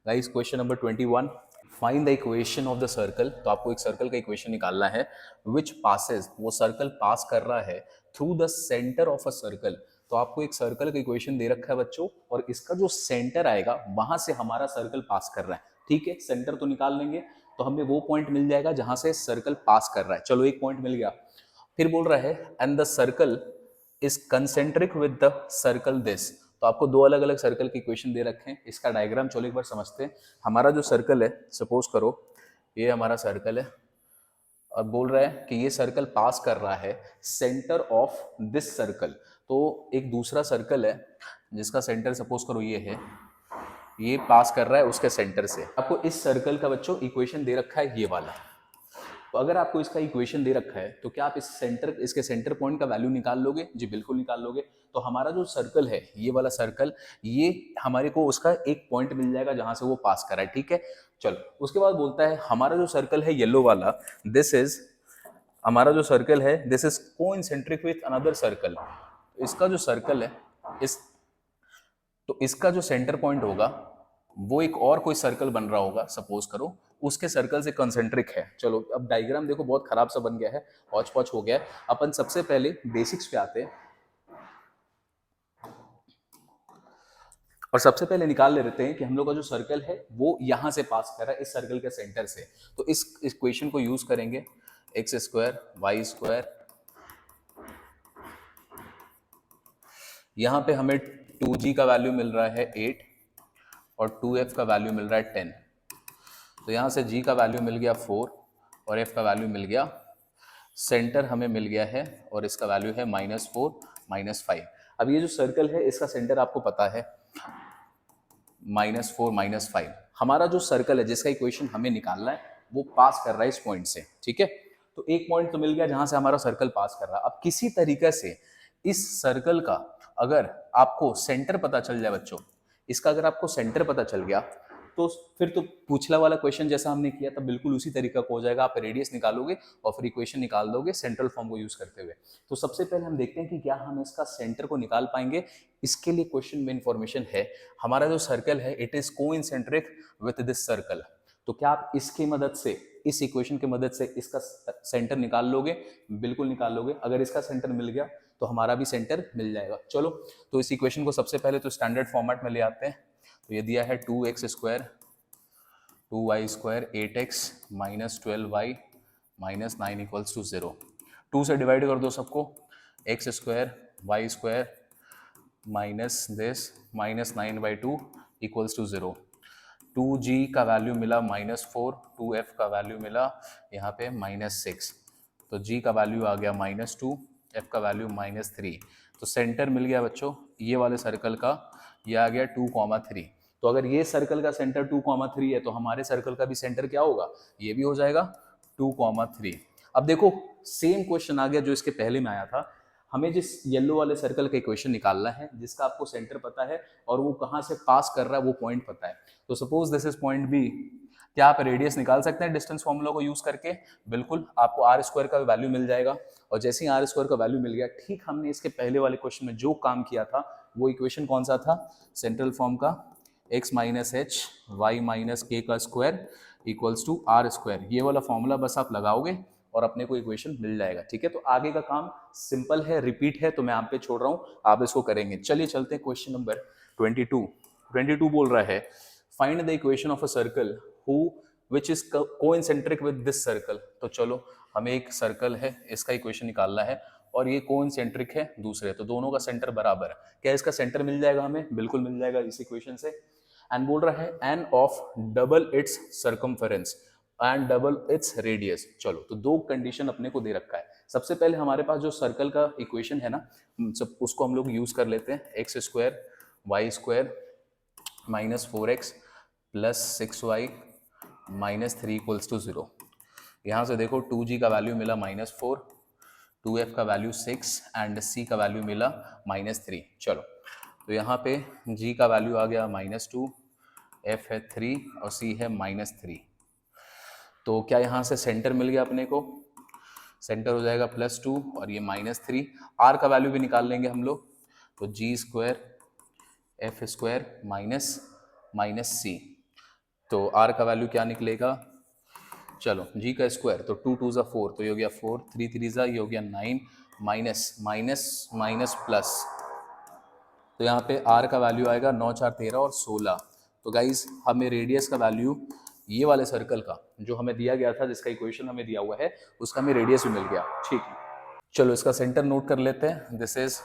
guys. Question number 21, find the equation of the circle. तो आपको एक सर्कल का इक्वेशन निकालना है विच पासेस, वो सर्कल पास कर रहा है through the centre of a circle. तो आपको एक सर्कल का इक्वेशन दे रखा है बच्चों और इसका जो सेंटर आएगा वहां से हमारा सर्कल पास कर रहा है। ठीक है, सेंटर तो निकाल लेंगे तो हमें वो पॉइंट मिल जाएगा जहां से सर्कल पास कर रहा है। चलो एक पॉइंट मिल गया। फिर बोल रहा है and the circle is concentric with the circle this. तो आपको दो अलग अलग सर्कल की इक्वेशन दे रखे हैं, इसका डायग्राम चलो एक बार समझते हैं। हमारा जो सर्कल है, सपोज करो ये हमारा सर्कल है, और बोल रहा है कि ये सर्कल पास कर रहा है सेंटर ऑफ दिस सर्कल। तो एक दूसरा सर्कल है जिसका सेंटर सपोज करो ये है, ये पास कर रहा है उसके सेंटर से। आपको इस सर्कल का बच्चों इक्वेशन दे रखा है ये वाला। तो अगर आपको इसका इक्वेशन दे रखा है तो क्या आप इसके सेंटर पॉइंट का वैल्यू निकाल लोगे? जी बिल्कुल निकाल लोगे। तो हमारा जो सर्कल है, ये वाला सर्कल, ये हमारे को उसका एक पॉइंट मिल जाएगा जहां से वो पास कर रहा है, ठीक है। चलो उसके बाद बोलता है हमारा जो सर्कल है येलो वाला, दिस इज हमारा जो सर्कल है, this is concentric with another circle. इसका जो सर्कल है, इस तो इसका जो सेंटर पॉइंट होगा वो एक और कोई सर्कल बन रहा होगा, सपोज करो उसके सर्कल से कंसेंट्रिक है। चलो अब डायग्राम देखो बहुत खराब सा बन गया है, हौच पौच हो गया है। अपन सबसे पहले बेसिक्स पे आते हैं और सबसे पहले निकाल लेते हैं कि हम लोग का जो सर्कल है वो यहां से पास कर रहा है इस सर्कल के सेंटर से। तो इस इक्वेशन को यूज करेंगे, एक्स स्क्वायर वाई स्क्वायर, यहां पे हमें 2g का वैल्यू मिल रहा है 8 और 2f का वैल्यू मिल रहा है 10। तो यहाँ से g का वैल्यू मिल गया 4 और f का वैल्यू मिल गया, सेंटर हमें मिल गया है और इसका वैल्यू है -4 -5। अब ये जो सर्कल है इसका सेंटर आपको पता है -4 -5। हमारा जो सर्कल है जिसका इक्वेशन हमें निकालना है वो पास कर रहा है इस पॉइंट से, ठीक है। तो एक पॉइंट तो मिल गया जहां से हमारा सर्कल पास कर रहा है। अब किसी तरीके से इस सर्कल का अगर आपको सेंटर पता चल जाए बच्चों, इसका अगर आपको सेंटर पता चल गया तो फिर तो पिछला वाला क्वेश्चन जैसा हमने किया था बिल्कुल उसी तरीका का हो जाएगा। आप रेडियस निकालोगे और फिर इक्वेशन निकाल दोगे सेंट्रल फॉर्म को यूज करते हुए। तो सबसे पहले हम देखते हैं कि क्या हम इसका सेंटर को निकाल पाएंगे। इसके लिए क्वेश्चन में इंफॉर्मेशन है, हमारा जो सर्कल है it is concentric with this circle. तो क्या आप इसकी मदद से, इस इक्वेशन की मदद से इसका सेंटर निकाल लोगे? बिल्कुल निकाल लोगे। अगर इसका सेंटर मिल गया तो हमारा भी सेंटर मिल जाएगा। चलो तो इस इक्वेशन को सबसे पहले तो स्टैंडर्ड फॉर्मेट में ले आते हैं। तो ये दिया है 2x square 2y square 8x minus 12y minus 9 equals to 0। 2 से डिवाइड कर दो सबको, x square y square minus this minus 9/2 equals to 0। 2g का वैल्यू मिला -4, 2f का वैल्यू मिला यहाँ पे -6। तो g का वैल्यू आ गया -2, f का वैल्यू -3। तो सेंटर मिल गया बच्चों ये वाले सर्कल का, ये आ गया 2,3। तो अगर ये सर्कल का सेंटर 2,3 है तो हमारे सर्कल का भी सेंटर क्या होगा? ये भी हो जाएगा 2,3। अब देखो सेम क्वेश्चन आ गया जो इसके पहले में आया था। हमें जिस येलो वाले सर्कल का इक्वेशन निकालना है जिसका आपको सेंटर पता है और वो कहाँ से पास कर रहा है वो पॉइंट पता है। तो suppose this is point B. क्या आप रेडियस निकाल सकते हैं डिस्टेंस फॉर्मूला को यूज करके? बिल्कुल, आपको आर स्क्वायर का वैल्यू मिल जाएगा। और जैसे ही आर स्क्वायर का वैल्यू मिल गया, ठीक हमने इसके पहले वाले क्वेश्चन में जो काम किया था वो इक्वेशन कौन सा था? सेंट्रल फॉर्म का x minus h y minus k का square equals to r square. ये वाला फॉर्मूला बस आप लगाओगे और अपने को इक्वेशन मिल जाएगा, ठीक है। तो आगे का काम सिंपल है, रिपीट है, तो मैं आप पे छोड़ रहा हूँ, आप इसको करेंगे। चलिए चलते हैं क्वेश्चन नंबर 22। 22 बोल रहा है find the equation of a circle who which is concentric with this circle. तो चलो हमें एक सर्कल है इसका इक्वेशन निकालना है और ये कोइंसेंट्रिक है दूसरे, तो दोनों का सेंटर बराबर है। क्या इसका सेंटर मिल जाएगा हमें? बिल्कुल मिल जाएगा इस इक्वेशन से। एंड बोल रहा है n of double its circumference and double its radius. चलो तो दो कंडीशन अपने को दे रखा है। सबसे पहले हमारे पास जो सर्कल का इक्वेशन है ना, सब उसको हम लोग यूज कर लेते हैं। X square y square minus 4x plus 6y minus 3 equals to 0। यहाँ से देखो 2g का वैल्यू मिला -4, 2f का वैल्यू 6 एंड c का वैल्यू मिला -3। चलो तो यहाँ पे g का वैल्यू आ गया -2, f है 3 और c है -3। तो क्या यहाँ से सेंटर मिल गया अपने को? सेंटर हो जाएगा +2 और ये -3। r का वैल्यू भी निकाल लेंगे हम लोग। तो g square f square minus c। तो r का वैल्यू क्या निकलेगा? चलो g का स्क्वायर तो 2 2 ज़ा 4, तो ये हो गया 4, 3 3 ज़ा ये हो गया 9, माइनस माइनस माइनस प्लस। तो यहाँ पे r का वैल्यू आएगा 9 4 13 और 16। तो गाइज हमें रेडियस का वैल्यू ये वाले सर्कल का जो हमें दिया गया था, जिसका इक्वेशन हमें दिया हुआ है, उसका हमें रेडियस भी मिल गया, ठीक है। चलो इसका सेंटर नोट कर लेते हैं। दिस इज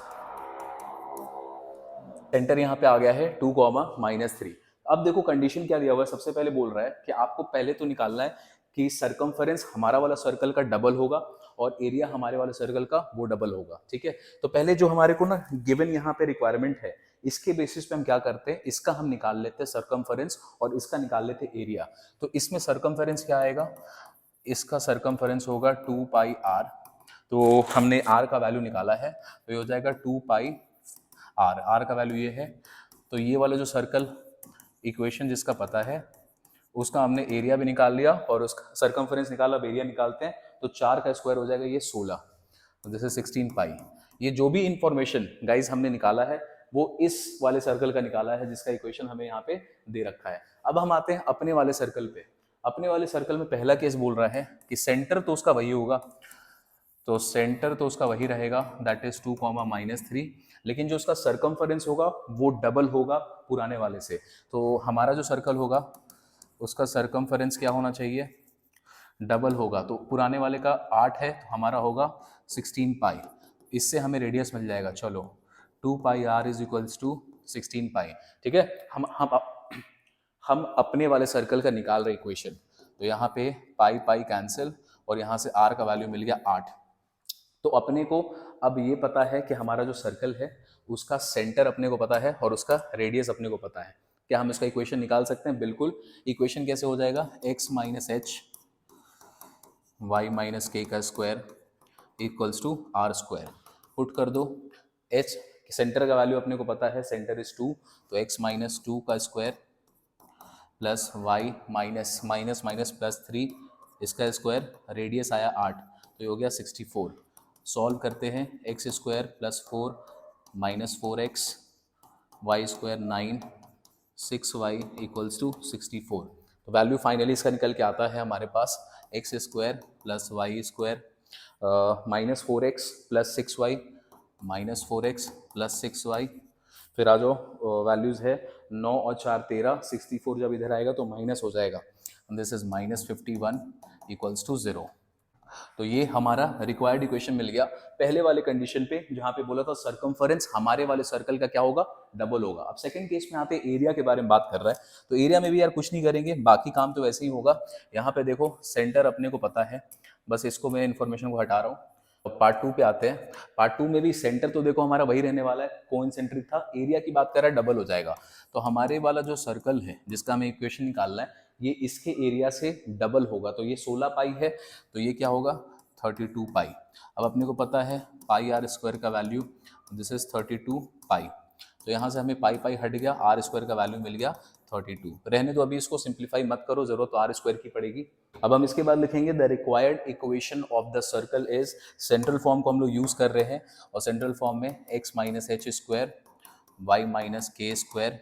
सेंटर यहाँ पे आ गया है 2, -3। अब देखो कंडीशन क्या दिया हुआ है, सबसे पहले बोल रहा है कि आपको पहले तो निकालना है कि सरकमफेरेंस हमारा वाला सर्कल का डबल होगा और एरिया हमारे वाले सर्कल का वो डबल होगा, ठीक है। तो पहले जो हमारे को ना गिवन यहाँ पे रिक्वायरमेंट है, इसके बेसिस पे हम क्या करते हैं, इसका हम निकाल लेते हैं सरकमफेरेंस और इसका निकाल लेते हैं एरिया। तो इसमें सरकमफेरेंस क्या आएगा, इसका सरकमफेरेंस होगा 2πr। तो हमने r का वैल्यू निकाला है, तो ये हो जाएगा 2πr। r का वैल्यू ये है। तो ये वाला जो सर्कल इक्वेशन जिसका पता है उसका हमने एरिया भी निकाल लिया और उसका सरकमफेरेंस निकाला, अब एरिया निकालते हैं। तो 4 का स्क्वायर हो जाएगा ये 16, तो दिस इज 16π। ये जो भी इंफॉर्मेशन गाइज हमने निकाला है वो इस वाले सर्कल का निकाला है जिसका इक्वेशन हमें यहाँ पे दे रखा है। अब हम आते हैं अपने वाले सर्कल पे। अपने वाले सर्कल में पहला केस बोल रहा है कि सेंटर तो उसका वही होगा, तो सेंटर तो उसका वही रहेगा, दैट इज 2, -3, लेकिन जो उसका सरकमफेरेंस होगा वो डबल होगा पुराने वाले से। तो हमारा जो सर्कल होगा उसका सरकमफेरेंस क्या होना चाहिए, डबल होगा। तो पुराने वाले का 8 है तो हमारा होगा 16π। इससे हमें रेडियस मिल जाएगा, चलो 2πr इज इक्वल्स टू 16π, ठीक है। हम अपने वाले सर्कल का निकाल रहे इक्वेशन। तो यहाँ पे पाई पाई कैंसिल और यहाँ से r का वैल्यू मिल गया 8। तो अपने को अब ये पता है कि हमारा जो सर्कल है उसका सेंटर अपने को पता है और उसका रेडियस अपने को पता है। क्या हम इसका इक्वेशन निकाल सकते हैं? बिल्कुल। इक्वेशन कैसे हो जाएगा, x - h y - k का square equals to r square. Put कर दो, h सेंटर का वैल्यू अपने को पता है, सेंटर इज 2, तो x - 2 का square plus y minus minus minus plus 3 इसका स्क्वायर, रेडियस आया 8, तो ये हो गया 64। सॉल्व करते हैं, x square plus 4 -4x y square 9 6y equals to 64। तो वैल्यू फाइनली इसका निकल के आता है हमारे पास x square plus y square -4x plus 6y -4x plus 6y। फिर आ जाओ वैल्यूज़ है 9 और 4 13, 64 जब इधर आएगा तो माइनस हो जाएगा, दिस इज -51 इक्वल्स टू 0। तो ये हमारा रिक्वायर्ड इक्वेशन मिल गया पहले वाले कंडीशन पे, जहां पे बोला था सरकमफेरेंस हमारे वाले सर्कल का क्या होगा, डबल होगा। अब सेकंड केस में आते हैं, एरिया के बारे में बात कर रहा है। तो एरिया में भी यार कुछ नहीं करेंगे, बाकी काम तो वैसे ही होगा। यहाँ पे देखो सेंटर अपने को पता है, बस इसको मैं इन्फॉर्मेशन को हटा रहा हूँ। पार्ट 2 पे आते हैं। पार्ट 2 में भी सेंटर तो देखो हमारा वही रहने वाला है, कोइंसेंट्रिक था। एरिया की बात कर रहा है, डबल हो जाएगा। तो हमारे वाला जो सर्कल है जिसका हमें इक्वेशन निकालना है, ये इसके एरिया से डबल होगा। तो ये 16π है, तो ये क्या होगा 32π। अब अपने को पता है पाई आर स्क्वायर का वैल्यू, दिस इज 32π। तो यहाँ से हमें पाई पाई हट गया, आर स्क्वायर का वैल्यू मिल गया 32। रहने दो, अभी इसको सिंप्लीफाई मत करो, जरूरत तो आर स्क्वायर की पड़ेगी। अब हम इसके बाद लिखेंगे the required equation of the circle is, central form को हम लोग यूज कर रहे हैं और सेंट्रल फॉर्म में x - h square y - k square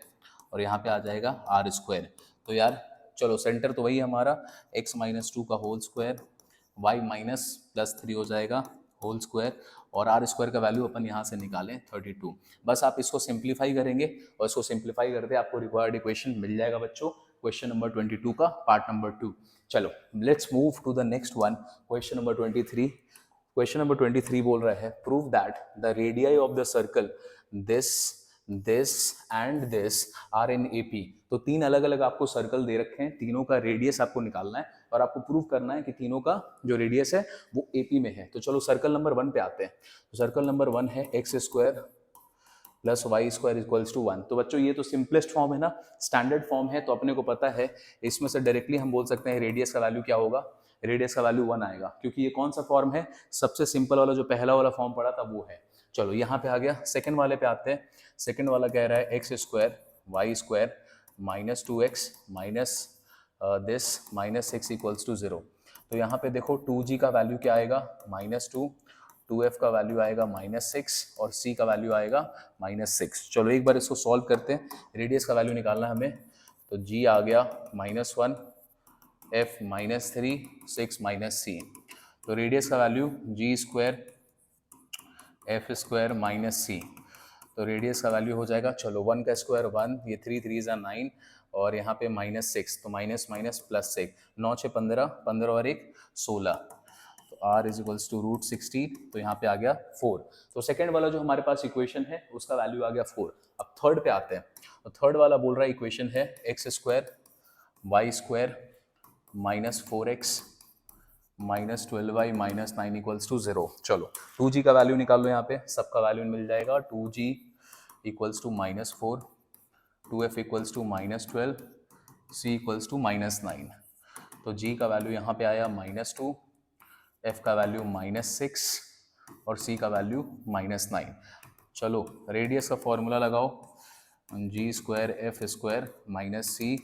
और यहाँ पे आ जाएगा आर स्क्वायर। तो यार चलो सेंटर तो वही हमारा x - 2 का whole square y minus plus 3 हो जाएगा होल स्क्वायर और आर स्क्वायर का वैल्यू अपन यहाँ से निकालें 32। बस आप इसको सिंप्लीफाई करेंगे और इसको सिंप्लीफाई करते आपको रिक्वायर्ड इक्वेशन मिल जाएगा बच्चों, क्वेश्चन नंबर 22 का पार्ट नंबर 2। चलो let's move to the next one, question number 23। Question number 23 बोल रहा है prove that the radii of the circle this this and this are in AP. तो तीन अलग अलग आपको सर्कल दे रखे हैं, तीनों का रेडियस आपको निकालना है और आपको प्रूव करना है कि तीनों का जो रेडियस है वो एपी में है। तो चलो सर्कल नंबर 1 पे आते हैं। तो सर्कल नंबर 1 है x square plus y square equals to 1। तो बच्चों ये तो सिंपलेस्ट फॉर्म है ना, स्टैंडर्ड फॉर्म है, तो अपने को पता है इसमें से डायरेक्टली हम बोल सकते हैं रेडियस का वैल्यू क्या होगा, रेडियस का वैल्यू 1 आएगा, क्योंकि ये कौन सा फॉर्म है, सबसे सिंपल वाला जो पहला वाला फॉर्म पड़ा था वो है। चलो यहाँ पे आ गया, सेकंड वाले पे आते हैं। सेकंड वाला कह रहा है x square y square -2x minus this -6 equals to 0। तो यहाँ पे देखो 2g का वैल्यू क्या आएगा -2, 2f का वैल्यू आएगा -6 और c का वैल्यू आएगा -6। चलो एक बार इसको सॉल्व करते हैं, रेडियस का वैल्यू निकालना है हमें। तो g आ गया -1, f -3, 6 -c। तो रेडियस का value g square f square -c। तो रेडियस का वैल्यू हो जाएगा, चलो 1 का स्क्वायर 1, ये 3 3 9 और यहाँ पे -6, तो माइनस माइनस प्लस 6, 9 6 15, 15 और 1 16। तो r इज इक्वल्स टू √16, तो यहाँ पे आ गया 4। तो सेकंड वाला जो हमारे पास इक्वेशन है उसका वैल्यू आ गया 4। अब थर्ड पे आते हैं। तो थर्ड वाला बोल रहा है इक्वेशन है x square y square minus 4x minus 12y minus 9 equals to 0। चलो 2g का वैल्यू निकाल लो, यहाँ पे सबका वैल्यू मिल जाएगा। 2g equals to -4, 2f equals to -12, c equals to -9। तो g का वैल्यू यहाँ पे आया -2, f का वैल्यू -6 और c का वैल्यू -9। चलो रेडियस का फॉर्मूला लगाओ, g square f square minus c,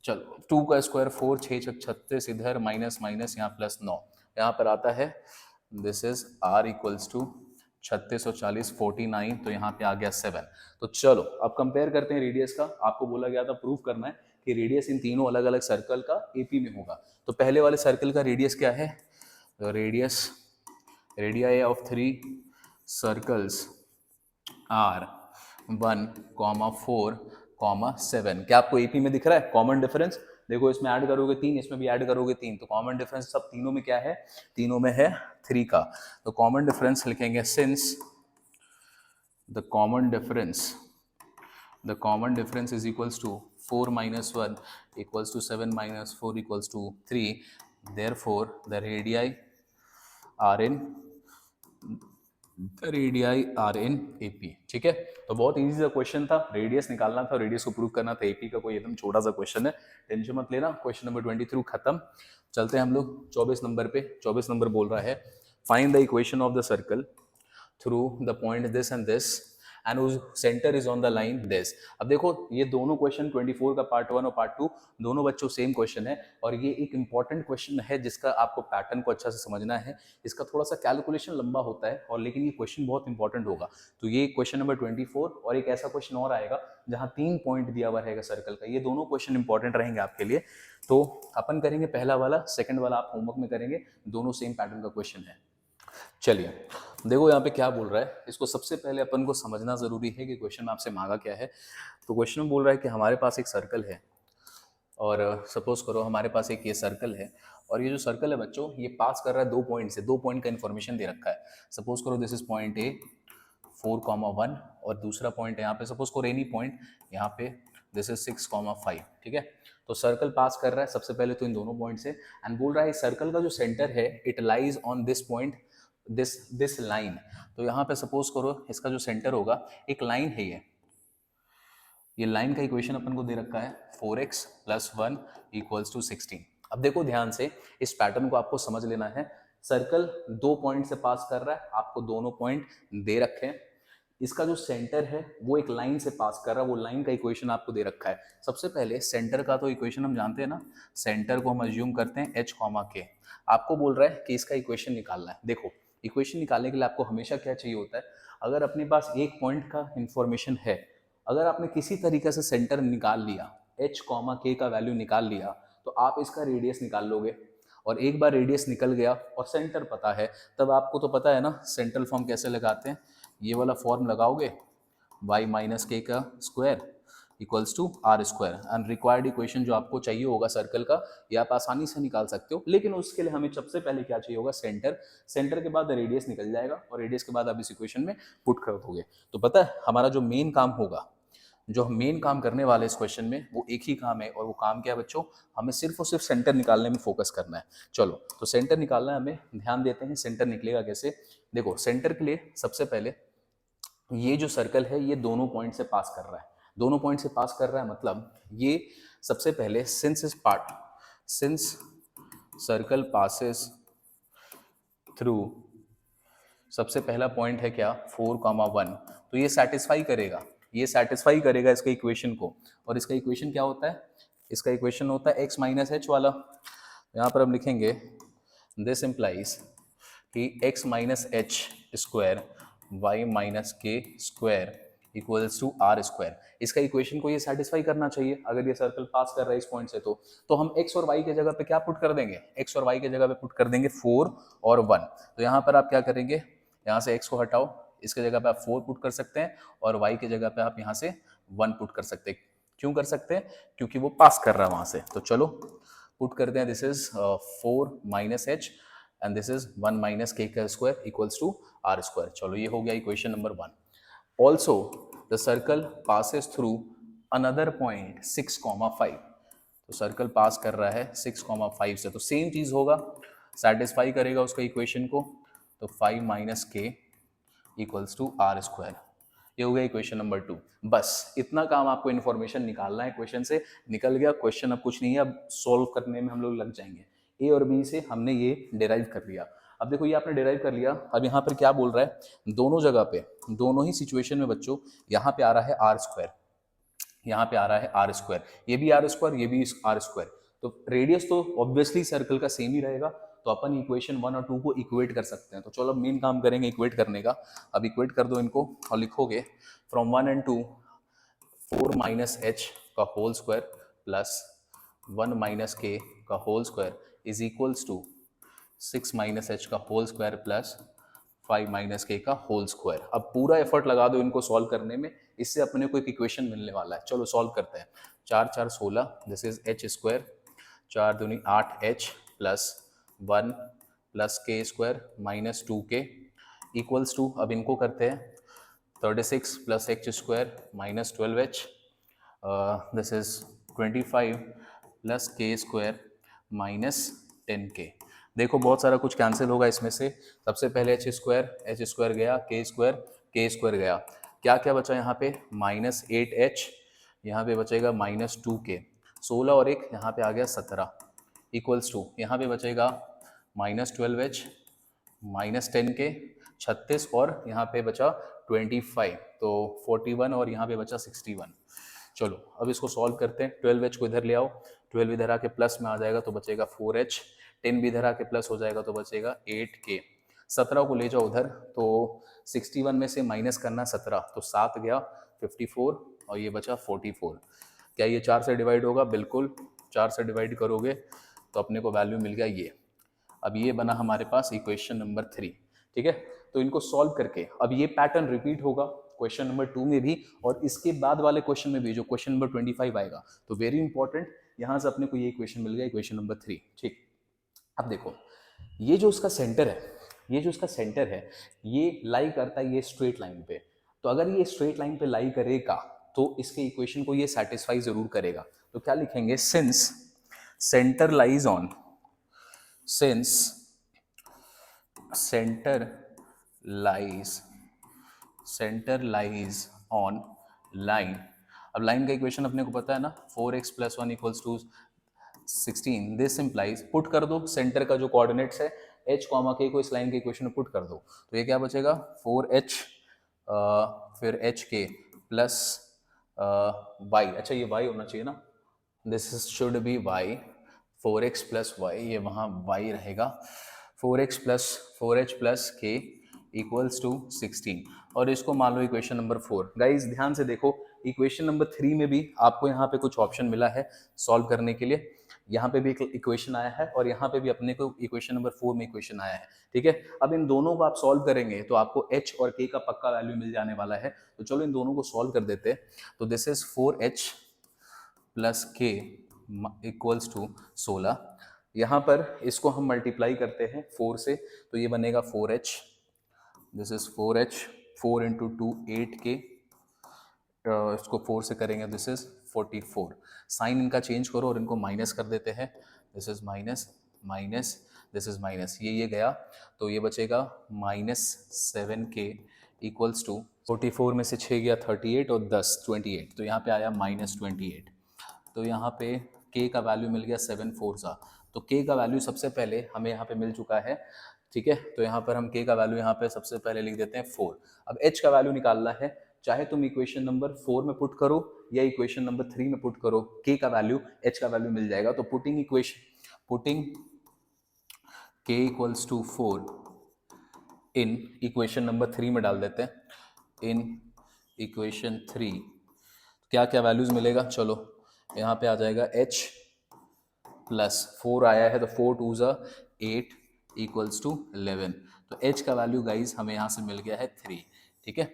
चलो 2 का स्क्वायर 4, 6 छक 36, इधर माइनस माइनस यहाँ +9, यहाँ पर आता है this is r equals to 36 और 40 49, तो यहाँ पे आ गया 7। तो चलो अब कंपेयर करते हैं रेडियस का। आपको बोला गया था प्रूव करना है कि रेडियस इन तीनों अलग अलग सर्कल का एपी में होगा। तो पहले वाले सर्कल का रेडियस क्या है? तो रेडियाई ऑफ 3 सर्कल्स आर 1, 4, 7। क्या आपको एपी में दिख रहा है कॉमन डिफरेंस? देखो इसमें ऐड करोगे 3, इसमें भी ऐड करोगे 3, तो कॉमन डिफरेंस सब तीनों में क्या है? तीनों में है 3 का। तो कॉमन डिफरेंस लिखेंगे since the common difference is equals to 4 minus 1 equals to 7 minus 4 equals to 3, therefore the radii are in AP। ठीक है, तो बहुत इजी सा क्वेश्चन था, रेडियस निकालना था, रेडियस को प्रूव करना था। एपी का कोई एकदम छोटा सा क्वेश्चन है, टेंशन मत लेना। क्वेश्चन नंबर 23 खत्म। चलते हैं हम लोग 24 नंबर पे। 24 नंबर बोल रहा है find the equation of the circle through the point this and this and whose centre is on the line this. अब देखो ये दोनों क्वेश्चन 24 का पार्ट 1 और पार्ट 2 दोनों बच्चों सेम क्वेश्चन है, और ये एक इंपॉर्टेंट क्वेश्चन है जिसका आपको पैटर्न को अच्छा से समझना है। इसका थोड़ा सा कैलकुलेशन लंबा होता है, और लेकिन ये क्वेश्चन बहुत इंपॉर्टेंट होगा। तो ये क्वेश्चन नंबर 24 और एक ऐसा क्वेश्चन और आएगा जहाँ 3 पॉइंट दिया हुआ रहेगा सर्कल का। ये दोनों क्वेश्चन इंपॉर्टेंट रहेंगे आपके लिए। तो अपन करेंगे पहला वाला, सेकंड वाला आप होमवर्क में करेंगे, दोनों सेम पैटर्न का क्वेश्चन है। चलिए देखो यहाँ पे क्या बोल रहा है, इसको सबसे पहले अपन को समझना जरूरी है कि क्वेश्चन में आपसे मांगा क्या है। तो क्वेश्चन में बोल रहा है कि हमारे पास एक सर्कल है, और सपोज करो हमारे पास एक ये सर्कल है, और ये जो सर्कल है बच्चों ये पास कर रहा है 2 पॉइंट से। 2 पॉइंट का इन्फॉर्मेशन दे रखा है। सपोज करो दिस इज पॉइंट ए 4,1, और दूसरा पॉइंट है यहाँ पे सपोज करो एनी पॉइंट, यहाँ पे दिस इज 6,5। ठीक है, तो सर्कल पास कर रहा है सबसे पहले तो इन दोनों पॉइंट से, एंड बोल रहा है सर्कल का जो सेंटर है it lies on this point, this line. तो यहाँ पे सपोज करो इसका जो सेंटर होगा, एक लाइन है ये लाइन का इक्वेशन अपन को दे रखा है 4x + 1 = 16। अब देखो ध्यान से, इस पैटर्न को आपको समझ लेना है। सर्कल 2 पॉइंट से पास कर रहा है, आपको दोनों पॉइंट दे रखे हैं। इसका जो सेंटर है वो एक लाइन से पास कर रहा है, वो लाइन का इक्वेशन आपको दे रखा है। सबसे पहले सेंटर का तो इक्वेशन हम जानते हैं ना, सेंटर को हम अज्यूम करते हैं h, k। आपको बोल रहा है कि इसका इक्वेशन निकालना है। देखो इक्वेशन निकालने के लिए आपको हमेशा क्या चाहिए होता है, अगर अपने पास एक पॉइंट का इंफॉर्मेशन है, अगर आपने किसी तरीके से सेंटर निकाल लिया, h, k का वैल्यू निकाल लिया, तो आप इसका रेडियस निकाल लोगे। और एक बार रेडियस निकल गया और सेंटर पता है, तब आपको तो पता है ना सेंट्रल फॉर्म कैसे लगाते हैं। ये वाला फॉर्म लगाओगे, y - k का square equals to r square, and required equation जो आपको चाहिए होगा सर्कल का, ये आप आसानी से निकाल सकते हो। लेकिन उसके लिए हमें सबसे पहले क्या चाहिए होगा, सेंटर। सेंटर के बाद रेडियस निकल जाएगा, और रेडियस के बाद आप इस इक्वेशन में पुट कर दोगे। तो पता है हमारा जो मेन काम होगा, जो हम मेन काम करने वाले इस क्वेश्चन में, वो एक ही काम है, और वो काम क्या है बच्चों, हमें सिर्फ और सिर्फ सेंटर निकालने में फोकस करना है। चलो तो सेंटर निकालना है हमें, ध्यान देते हैं सेंटर निकलेगा कैसे। देखो सेंटर के लिए सबसे पहले ये जो सर्कल है ये दोनों पॉइंट से पास कर रहा है। दोनों पॉइंट से पास कर रहा है मतलब ये सबसे पहले सिंस सर्कल पासेस थ्रू, सबसे पहला पॉइंट है क्या 4,1, तो ये सेटिस्फाई करेगा इसके इक्वेशन को। और इसका इक्वेशन क्या होता है, इसका इक्वेशन होता है x - h वाला। यहाँ पर हम लिखेंगे दिस इम्प्लाइज कि x - h square y - k square equals to r square. इसका इक्वेशन को ये सेटिस्फाई करना चाहिए अगर ये सर्कल पास कर रहा है इस पॉइंट से। तो हम x और y के जगह पे क्या पुट कर देंगे, x और y के जगह पे पुट कर देंगे 4 और 1। तो यहाँ पर आप क्या करेंगे, यहाँ से x को हटाओ, इसके जगह पे आप 4 पुट कर सकते हैं, और y के जगह पे आप यहाँ से 1 पुट कर सकते हैं। क्यों कर सकते हैं, क्योंकि वो पास कर रहा है वहां से। तो चलो पुट करते हैं, this is 4 - h and this is 1 - k का square equals to r square. चलो ये हो गया equation number 1। Also the circle passes through another point 6,5। तो सर्कल पास कर रहा है 6,5 से, तो सेम चीज होगा, सेटिस्फाई करेगा उसका इक्वेशन को। तो 5 minus k equals to r square. ये हो गया इक्वेशन नंबर 2। बस इतना काम आपको इन्फॉर्मेशन निकालना है क्वेश्चन से, निकल गया क्वेश्चन। अब कुछ नहीं है, अब सॉल्व करने में हम लोग लग जाएंगे। ए और बी से हमने ये डिराइव कर लिया। अब देखो ये आपने डिराइव कर लिया। अब यहाँ पर क्या बोल रहा है, दोनों जगह पे, दोनों ही सिचुएशन में बच्चों, यहाँ पे आ रहा है आर स्क्वायर, यहाँ पे आ रहा है आर स्क्वायर, ये भी आर स्क्वायर, ये भी आर स्क्वायर। तो रेडियस तो ऑब्वियसली सर्कल का सेम ही रहेगा, तो अपन इक्वेशन 1 और 2 को इक्वेट कर सकते हैं। तो चलो मेन काम करेंगे इक्वेट करने का। अब इक्वेट कर दो इनको और लिखोगे फ्रॉम 1 and 2 4 माइनस एच का whole square plus 1 minus k का whole square is equals to 6 minus h का whole square plus 5 minus k का होल स्क्वायर। अब पूरा एफर्ट लगा दो इनको सॉल्व करने में, इससे अपने को एक इक्वेशन मिलने वाला है। चलो सॉल्व करते हैं। 4 4 16, दिस इज एच स्क्वायर, 4 दूनी 8 H plus 1 plus k square minus 2 के इक्वल्स टू, अब इनको करते हैं 36 plus H square minus 12 H, this is 25 plus k square minus 10 के। देखो बहुत सारा कुछ कैंसिल होगा इसमें से। सबसे पहले एच स्क्वायर गया, के स्क्वायर गया, क्या क्या बचा यहाँ पे, माइनस 8h, यहाँ पे बचेगा माइनस 2k, 16 और 1 यहाँ पे आ गया 17 इक्वल्स टू, यहाँ पे बचेगा माइनस 12h माइनस 10k, 36 और यहाँ पे बचा 25, तो 41 और यहाँ पे बचा 61। चलो अब इसको सॉल्व करते हैं। 12h को इधर ले आओ, 12 इधर आके प्लस में आ जाएगा तो बचेगा 4h, 10 भी इधर आके प्लस हो जाएगा तो बचेगा 8k, 17 को ले जाओ उधर, तो 61 में से माइनस करना 17, तो 7 गया 54 और ये बचा 44। क्या ये 4 से डिवाइड होगा? बिल्कुल, 4 से डिवाइड करोगे तो अपने को वैल्यू मिल गया ये। अब ये बना हमारे पास इक्वेशन नंबर 3। ठीक है, तो इनको सॉल्व करके अब ये पैटर्न रिपीट होगा क्वेश्चन नंबर 2 में भी, और इसके बाद वाले क्वेश्चन में भी, जो क्वेश्चन नंबर 25 आएगा। तो वेरी इंपॉर्टेंट, यहां से अपने को ये इक्वेशन मिल गया, इक्वेशन नंबर 3। ठीक, अब देखो ये जो उसका सेंटर है, ये जो इसका सेंटर है, ये लाई करता है ये स्ट्रेट लाइन पे। तो अगर ये स्ट्रेट लाइन पे लाई करेगा तो इसके इक्वेशन को ये सेटिस्फाई जरूर करेगा। तो क्या लिखेंगे, since centre lies on, since centre lies on line. अब लाइन का इक्वेशन अपने को पता है ना, 4x plus 1 equals to 16। This implies, put कर दो सेंटर का जो कोऑर्डिनेट्स है h कॉमा k को इस लाइन के इक्वेशन में पुट कर दो, तो ये क्या बचेगा 4h फिर hk प्लस y, अच्छा ये y होना चाहिए ना, this should be y, 4x plus y, ये वहाँ y रहेगा, 4h plus k equals to 16, और इसको मान लो इक्वेशन नंबर 4। गाइज ध्यान से देखो, इक्वेशन नंबर 3 में भी आपको यहाँ पे कुछ ऑप्शन मिला है सॉल्व करने के लिए। यहाँ पे भी एक इक्वेशन आया है और यहाँ पे भी अपने को इक्वेशन नंबर 4 में इक्वेशन आया है। ठीक है, अब इन दोनों को आप सॉल्व करेंगे तो आपको h और k का पक्का वैल्यू मिल जाने वाला है। तो चलो इन दोनों को सॉल्व कर देते हैं। तो this is 4h plus k equals to 16। यहाँ पर इसको हम मल्टीप्लाई करते हैं 4 से, तो ये बनेगा 4h, this is 4h, 4 into 2 8k, इसको 4 से करेंगे, दिस इज 44। साइन इनका चेंज करो और इनको माइनस कर देते हैं, this is minus minus, this is minus, ये गया, तो ये बचेगा माइनस 7k इक्वल्स टू 44 में से 6 गया 38 और 10 28, तो यहाँ पे आया माइनस 28। तो यहाँ पे k का वैल्यू मिल गया 7 4 सा, तो k का वैल्यू सबसे पहले हमें यहाँ पे मिल चुका है। ठीक है, तो यहाँ पर हम k का वैल्यू यहाँ पे सबसे पहले लिख देते हैं 4। अब h का वैल्यू निकालना है, चाहे तुम इक्वेशन नंबर 4 में पुट करो या इक्वेशन नंबर 3 में पुट करो, k का वैल्यू h का वैल्यू मिल जाएगा। तो putting k equals to 4 in equation number 3 में डाल देते हैं, इन इक्वेशन 3 क्या क्या वैल्यूज मिलेगा, चलो यहाँ पे आ जाएगा h प्लस 4 आया है तो 4 2 ज़ा 8 इक्वल्स टू 11। तो h का वैल्यू गाइज हमें यहाँ से मिल गया है 3। ठीक है,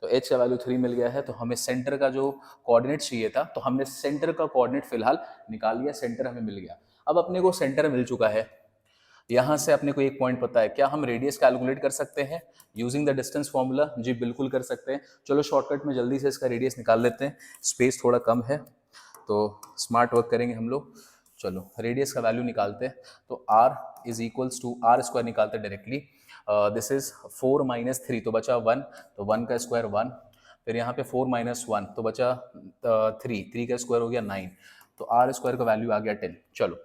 तो h का वैल्यू 3 मिल गया है, तो हमें सेंटर का जो कोऑर्डिनेट चाहिए था, तो हमने सेंटर का कोऑर्डिनेट फिलहाल निकाल लिया, सेंटर हमें मिल गया। अब अपने को सेंटर मिल चुका है, यहाँ से अपने को एक पॉइंट पता है, क्या हम रेडियस कैलकुलेट कर सकते हैं यूजिंग द डिस्टेंस फॉर्मूला? जी बिल्कुल कर सकते हैं। चलो शॉर्टकट में जल्दी से इसका रेडियस निकाल लेते हैं, स्पेस थोड़ा कम है तो स्मार्ट वर्क करेंगे हम लोग। चलो रेडियस का वैल्यू निकालते हैं, तो r is equals to r square निकालते हैं डायरेक्टली। दिस इज 4 माइनस 3 तो बचा 1, तो 1 का स्क्वायर 1, फिर यहाँ पे 4 माइनस 1 तो बचा 3 का स्क्वायर हो गया 9, तो आर स्क्वायर का वैल्यू आ गया 10। चलो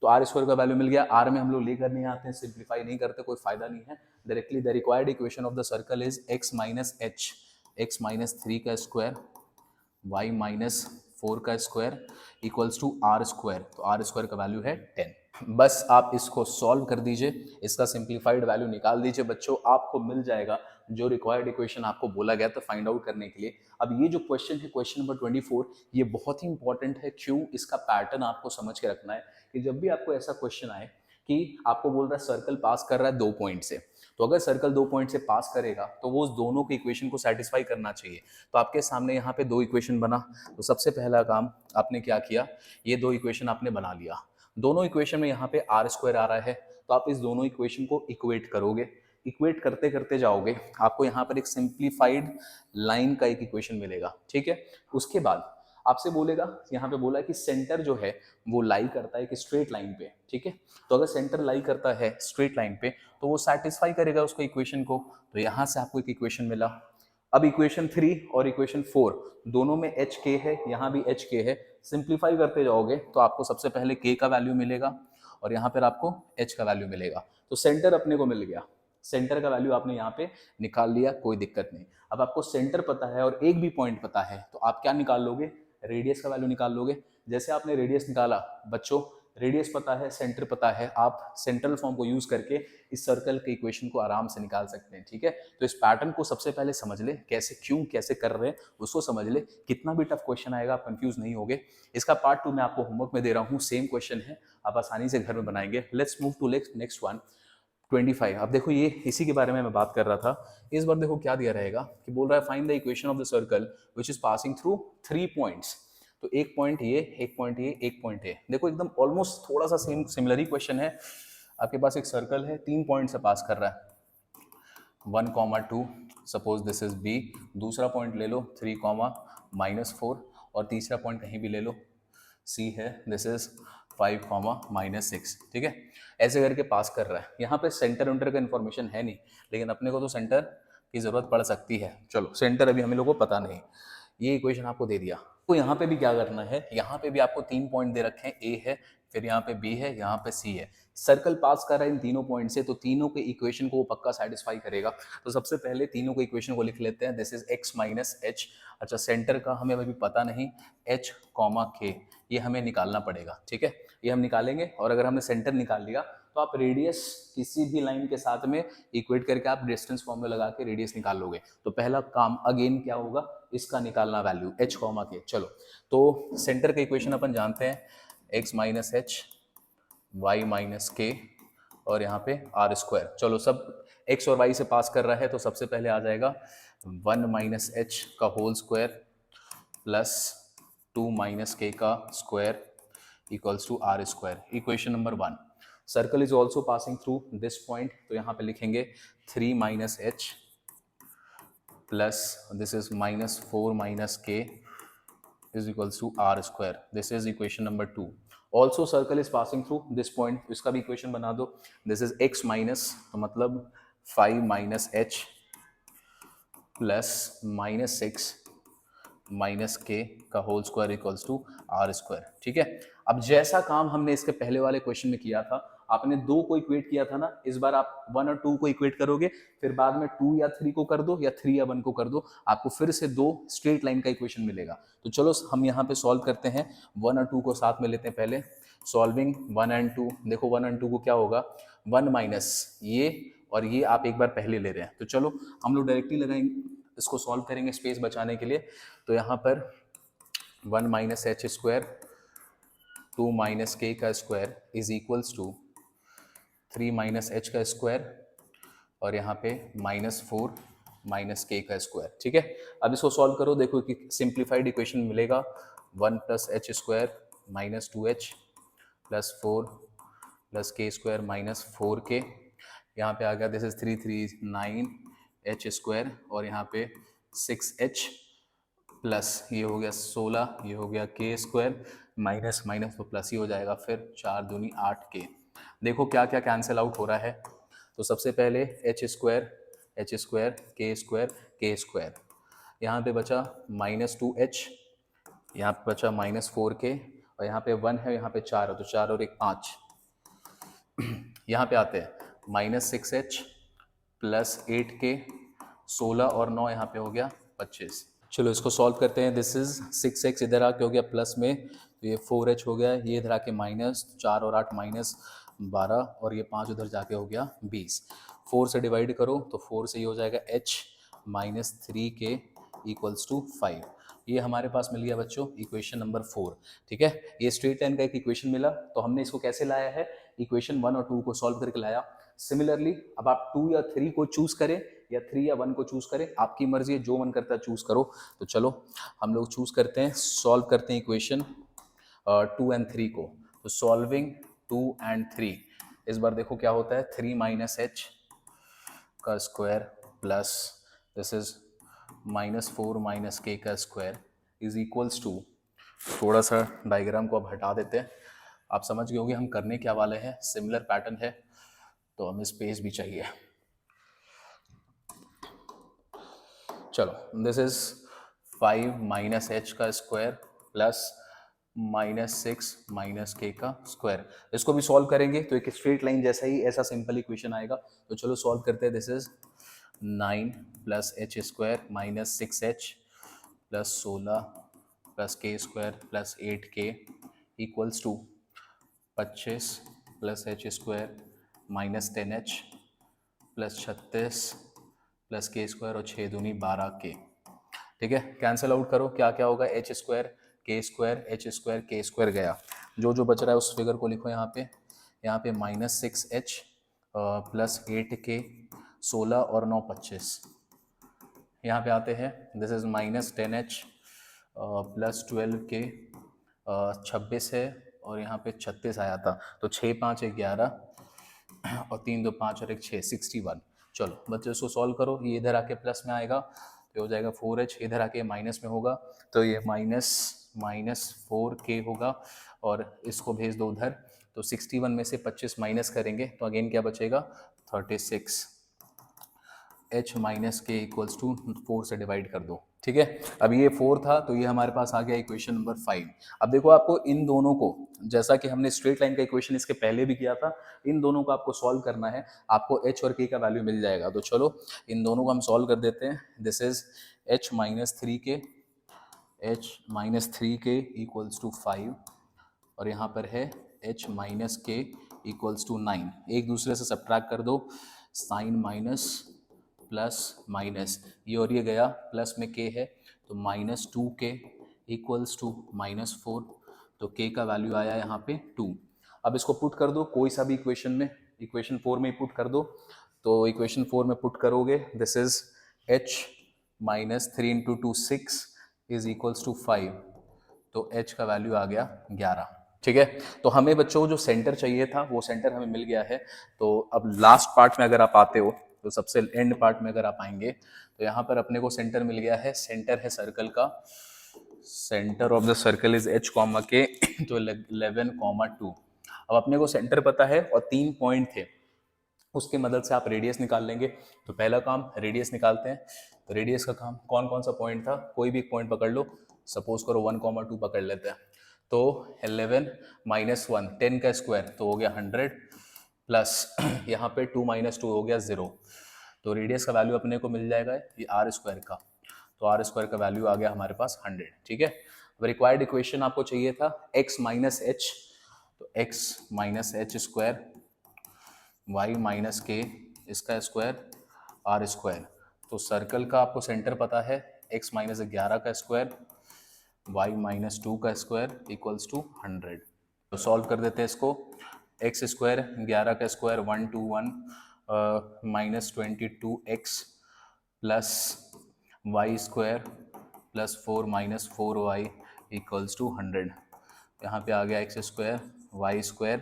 तो आर स्क्वायर का वैल्यू मिल गया। आर में हम लोग लेकर नहीं आते हैं, सिंप्लीफाई नहीं करते, कोई फायदा नहीं है। Directly the required equation of the circle is x minus h, x minus 3 का स्क्वायर y माइनस 4 का square equals to r square, तो आर स्क्वायर का वैल्यू है 10। बस आप इसको सॉल्व कर दीजिए, इसका सिंप्लीफाइड वैल्यू निकाल दीजिए बच्चों, आपको मिल जाएगा जो रिक्वायर्ड इक्वेशन आपको बोला गया था फाइंड आउट करने के लिए। अब ये जो क्वेश्चन है, क्वेश्चन नंबर 24, ये बहुत ही इंपॉर्टेंट है। क्यों? इसका पैटर्न आपको समझ के रखना है कि जब भी आपको ऐसा क्वेश्चन आए कि आपको बोल रहा है सर्कल पास कर रहा है 2 पॉइंट से, तो अगर सर्कल 2 पॉइंट से पास करेगा तो वो उस दोनों के इक्वेशन को सेटिस्फाई करना चाहिए। तो आपके सामने यहाँ पे 2 इक्वेशन बना, तो सबसे पहला काम आपने क्या किया, ये 2 इक्वेशन आपने बना लिया। दोनों इक्वेशन में यहाँ पे आर स्क्वायर आ रहा है, तो आप इस दोनों इक्वेशन को इक्वेट करोगे, इक्वेट करते करते जाओगे, आपको यहाँ पर एक सिंप्लीफाइड लाइन का एक इक्वेशन मिलेगा। ठीक है, उसके बाद आपसे बोलेगा, यहाँ पे बोला है कि सेंटर जो है वो लाई करता है एक स्ट्रेट लाइन पे। ठीक है, तो अगर सेंटर लाई करता है स्ट्रेट लाइन पे तो वो सेटिस्फाई करेगा उसको इक्वेशन को। तो यहाँ से आपको एक इक्वेशन मिला। अब इक्वेशन 3 और इक्वेशन 4 दोनों में एच के है, यहाँ भी एच के है। सिंप्लीफाई करते जाओगे तो आपको सबसे पहले के का वैल्यू मिलेगा और यहाँ पर आपको एच का वैल्यू मिलेगा। तो सेंटर अपने को मिल गया, सेंटर का वैल्यू आपने यहाँ पे निकाल लिया, कोई दिक्कत नहीं। अब आपको सेंटर पता है और एक भी पॉइंट पता है, तो आप क्या निकाल लोगे, रेडियस का वैल्यू निकाल लोगे। जैसे आपने रेडियस निकाला बच्चों, रेडियस पता है, सेंटर पता है, आप सेंट्रल फॉर्म को यूज करके इस सर्कल के इक्वेशन को आराम से निकाल सकते हैं। ठीक है, तो इस पैटर्न को सबसे पहले समझ ले, कैसे क्यों कैसे कर रहे हैं उसको समझ ले। कितना भी टफ क्वेश्चन आएगा आप कंफ्यूज नहीं होगे। इसका पार्ट 2 मैं आपको होमवर्क में दे रहा हूँ, सेम क्वेश्चन है, आप आसानी से घर में बनाएंगे। Let's move to next one 25। अब देखो ये इसी के बारे में मैं बात कर रहा था। इस बार देखो क्या दिया रहेगा कि बोल रहा है find the equation of the circle which is passing through 3 points. तो एक पॉइंट ये, एक पॉइंट ये, एक पॉइंट ये। देखो एकदम ऑलमोस्ट थोड़ा सा सिमिलर ही क्वेश्चन है। आपके पास एक सर्कल है, 3 पॉइंट से पास कर रहा है, 1, 2, सपोज दिस इज बी। दूसरा पॉइंट ले लो 3, -4, और तीसरा पॉइंट कहीं भी ले लो, सी है, दिस इज 5, -6। ठीक है, ऐसे करके पास कर रहा है। यहाँ पे सेंटर वेंटर का इन्फॉर्मेशन है नहीं, लेकिन अपने को तो सेंटर की जरूरत पड़ सकती है। चलो सेंटर अभी हमें लोगों को पता नहीं, ये इक्वेशन आपको दे दिया। तो यहाँ पे भी क्या करना है, यहाँ पे भी आपको 3 पॉइंट दे रखे हैं, ए है, फिर यहाँ पे बी है, यहाँ पे सी है। सर्कल पास कर रहा है इन तीनों पॉइंट से, तो तीनों के इक्वेशन को वो पक्का सेटिस्फाई करेगा। तो सबसे पहले तीनों के इक्वेशन को लिख लेते हैं, this is x minus H. अच्छा सेंटर का हमें अभी पता नहीं, h k ये हमें निकालना पड़ेगा। ठीक है, ये हम निकालेंगे, और अगर हमने सेंटर निकाल लिया तो आप रेडियस किसी भी लाइन के साथ में इक्वेट करके आप डिस्टेंस फॉर्मूला लगा के रेडियस निकाल लोगे। तो पहला काम अगेन क्या होगा, इसका निकालना वैल्यू h k। चलो तो सेंटर का इक्वेशन अपन जानते हैं, x minus H, y minus के, और यहाँ पे आर स्क्वायर। चलो सब x और y से पास कर रहा है, तो सबसे पहले आ जाएगा 1 माइनस एच का whole square plus 2 minus k का square equals to r square. Equation number 1, circle is also passing through this point, तो यहाँ पे लिखेंगे 3 minus h plus this is -4 minus k is equals to r square. This is equation number 2. Also circle is passing through this point, इसका भी equation बना दो। This is x minus, तो मतलब 5 minus h plus -6 minus k का whole square equals to r square. ठीक है, अब जैसा काम हमने इसके पहले वाले क्वेश्चन में किया था, आपने 2 को इक्वेट किया था ना, इस बार आप 1 और 2 को इक्वेट करोगे, फिर बाद में 2 या 3 को कर दो, या 3 या 1 को कर दो, आपको फिर से 2 स्ट्रेट लाइन का इक्वेशन मिलेगा। तो चलो हम यहाँ पे सॉल्व करते हैं, 1 और 2 को साथ में लेते हैं पहले। सॉल्विंग 1 एंड 2, देखो 1 एंड 2 को क्या होगा, 1 माइनस ये और ये आप एक बार पहले ले रहे हैं, तो चलो हम लोग डायरेक्टली लगाएंगे, इसको सॉल्व करेंगे स्पेस बचाने के लिए। तो यहाँ पर 1 minus H square 2 minus k का square is equals to 3 minus h का स्क्वायर, और यहाँ पे -4 माइनस के का स्क्वायर। ठीक है, अब इसको सॉल्व करो, देखो कि सिंप्लीफाइड इक्वेशन मिलेगा 1 plus H square minus 2h plus 4 plus k square minus 4k, यहाँ पे आ गया दिस इज 3 3 9 एच स्क्वायर, और यहाँ पे 6h प्लस ये हो गया 16, ये हो गया के स्क्वायर, माइनस माइनस तो प्लस ही हो जाएगा, फिर 4 दूनी 8k। देखो क्या क्या कैंसिल आउट हो रहा है। तो सबसे पहले एच स्क्वायर के स्क्वायर, यहाँ पे बचा -2h, यहाँ पे बचा -4k, और यहाँ पे 1 है, यहाँ पे 4 है, तो 4 और 1 5। यहाँ पे आते हैं -6h प्लस 8k, 16 और 9 यहाँ पे हो गया 25। चलो इसको सॉल्व करते हैं। दिस इज 6x इधर आके हो गया प्लस में, तो ये 4h हो गया, ये इधर आके माइनस 4 और 8 -12, और ये 5 उधर जाके हो गया 20। 4 से डिवाइड करो तो 4 से ये हो जाएगा h -3k इक्वल्स टू 5। ये हमारे पास मिल गया बच्चों इक्वेशन नंबर 4। ठीक है, ये स्ट्रेट लाइन का एक इक्वेशन मिला, तो हमने इसको कैसे लाया है, इक्वेशन 1 और 2 को सॉल्व करके लाया। सिमिलरली अब आप 2 या 3 को चूज करें या 3 या 1 को चूज करें, आपकी मर्जी है, जो मन करता है चूज करो। तो चलो हम लोग चूज करते हैं, सॉल्व करते हैं इक्वेशन 2 एंड 3 को। तो सॉल्विंग 2 एंड 3, इस बार देखो क्या होता है, 3 - h का square plus this is -4 - k का स्क्वायर इज इक्वल्स टू, थोड़ा सा डायग्राम को अब हटा देते हैं, आप समझ गए होंगे हम करने क्या वाले हैं, सिमिलर पैटर्न है तो हमें स्पेस भी चाहिए। चलो दिस इज 5 - h का स्क्वायर प्लस -6 - k का स्क्वायर। इसको भी सॉल्व करेंगे तो एक स्ट्रेट लाइन जैसा ही ऐसा सिंपल इक्वेशन आएगा। तो चलो सॉल्व करते हैं। This is 9 plus h square -6h plus 16 plus k square plus 8k equals to 25 plus h square -10h plus 36 plus k square और 6 दूनी 12k। ठीक है, कैंसिल आउट करो, क्या क्या होगा, एच स्क्वायर एच स्क्वायर के स्क्वायर गया, जो जो बच रहा है उस फिगर को लिखो यहाँ पे। यहाँ पे -6h प्लस 8k, 16 और 9 25। यहाँ पे आते हैं, this is -10h plus 12k, 26 है, और यहाँ पे 36 आया था, तो 6 5 11 और 3 2 5 और 1 6 61। चलो बच्चों इसको सॉल्व करो, ये इधर आके प्लस में आएगा तो हो जाएगा 4h, इधर आके माइनस में होगा तो ये -4k होगा, और इसको भेज दो उधर, तो 61 में से 25 माइनस करेंगे तो अगेन क्या बचेगा 36। h minus k equals to 4 से डिवाइड कर दो। ठीक है, अब ये 4 था तो ये हमारे पास आ गया इक्वेशन नंबर 5। अब देखो आपको इन दोनों को, जैसा कि हमने स्ट्रेट लाइन का इक्वेशन इसके पहले भी किया था, इन दोनों को आपको सॉल्व करना है, आपको h और k का वैल्यू मिल जाएगा। तो चलो इन दोनों को हम सॉल्व कर देते हैं। This is h minus 3k equals to 5, और यहाँ पर है h minus k equals to 9। एक दूसरे से सब्ट्रैक्ट कर दो, साइन माइनस प्लस माइनस, ये और ये गया, प्लस में k है तो -2k इक्वल्स टू -4, तो k का वैल्यू आया यहाँ पे 2। अब इसको पुट कर दो कोई सा भी इक्वेशन में, इक्वेशन 4 में ही पुट कर दो। तो इक्वेशन 4 में पुट करोगे, this is h -3 × 2 6 is equals to 5, तो h का वैल्यू आ गया 11। ठीक है, तो हमें बच्चों को जो सेंटर चाहिए था वो सेंटर हमें मिल गया है। तो अब लास्ट पार्ट में अगर आप आते हो, तो सबसे एंड पार्ट में अगर आप आएंगे तो यहाँ पर अपने को सेंटर मिल गया है। सेंटर है सर्कल का, centre of the circle is h, k तो 11, 2। अब अपने को सेंटर पता है और 3 पॉइंट थे, उसके मदद से आप रेडियस निकाल लेंगे। तो पहला काम रेडियस निकालते हैं। तो रेडियस का काम, कौन कौन सा पॉइंट था, कोई भी एक पॉइंट पकड़ लो, सपोज करो 1, 2 पकड़ लेते हैं। तो 11 - 1 10 का स्क्वायर तो हो गया 100, प्लस यहाँ पे 2 - 2 हो गया 0। तो रेडियस का वैल्यू अपने को मिल जाएगा ये आर स्क्वायर का, तो आर स्क्वायर का वैल्यू आ गया हमारे पास 100। ठीक है, अब रिक्वायर्ड इक्वेशन आपको चाहिए था x माइनस एच, तो x minus H square y minus के इसका स्क्वायर आर स्क्वायर। तो सर्कल का आपको सेंटर पता है, x माइनस 11 का स्क्वायर y माइनस 2 का स्क्वायर इक्वल्स टू 100। तो सॉल्व कर देते हैं इसको, एक्स स्क्वायर 11 का square 121 -22x plus y square plus 4 - 4y equals to 100। यहाँ पे आ गया x square y square,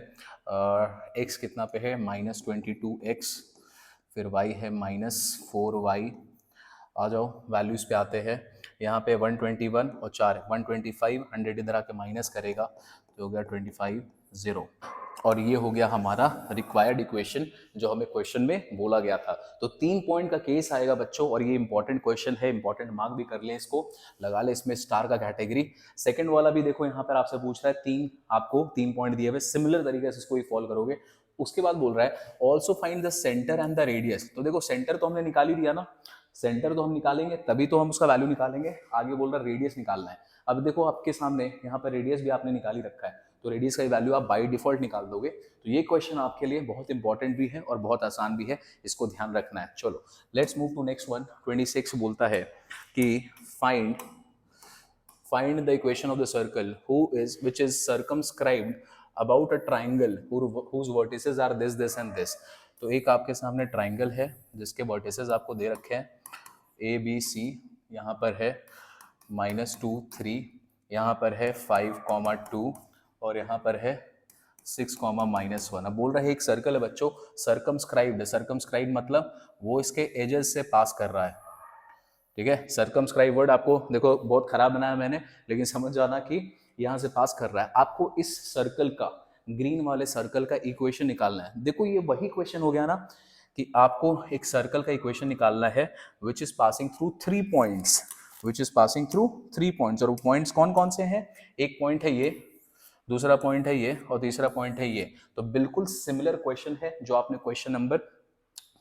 x कितना पे है -22x, फिर y है -4y। आ जाओ वैल्यूज़ पे आते हैं। यहाँ पे 121 और 4 125, 100 इधर आके माइनस करेगा तो हो गया 25 0। और ये हो गया हमारा रिक्वायर्ड इक्वेशन जो हमें क्वेश्चन में बोला गया था। तो 3 पॉइंट का केस आएगा बच्चों, और ये इंपॉर्टेंट क्वेश्चन है, इंपॉर्टेंट मार्क भी कर ले इसको, लगा ले इसमें स्टार का कैटेगरी। सेकंड वाला भी देखो यहाँ पर आपसे पूछ रहा है, आपको 3 पॉइंट दिए हुए, सिमिलर तरीके से इसको फॉलो करोगे। उसके बाद बोल रहा है also find the centre and the radius. तो देखो सेंटर तो हमने निकाल ही दिया ना, सेंटर तो हम निकालेंगे तभी तो हम उसका वैल्यू निकालेंगे। आगे बोल रहा है रेडियस निकालना है। अब देखो आपके सामने यहाँ पर रेडियस भी आपने निकाल ही रखा है, तो रेडियस का वैल्यू आप बाय डिफॉल्ट निकाल दोगे। तो ये क्वेश्चन आपके लिए बहुत इंपॉर्टेंट भी है और बहुत आसान भी है, इसको ध्यान रखना है। चलो let's move to next one. 26 बोलता है कि find the equation of the circle which is circumscribed about a triangle whose vertices are this and this। तो एक आपके सामने ट्राइंगल है जिसके वर्टिसेस आपको दे रखे हैं ए बी सी, यहाँ पर है -2 3, यहाँ पर है 5, 2 और यहाँ पर है 6, -1। अब बोल रहा है एक सर्कल है बच्चों, सर्कमस्क्राइब्ड है। सर्कमस्क्राइब्ड मतलब वो इसके एजेस से पास कर रहा है, ठीक है। सर्कमस्क्राइब वर्ड आपको देखो बहुत खराब बनाया मैंने, लेकिन समझ जाना कि यहाँ से पास कर रहा है। आपको इस सर्कल का, ग्रीन वाले सर्कल का इक्वेशन निकालना है। देखो ये वही क्वेश्चन हो गया ना कि आपको एक सर्कल का इक्वेशन निकालना है which is passing through 3 points, which is passing through 3 points. और वो पॉइंट्स कौन कौन से हैं? एक पॉइंट है ये, दूसरा पॉइंट है ये, और तीसरा पॉइंट है ये। तो बिल्कुल सिमिलर क्वेश्चन है जो आपने क्वेश्चन नंबर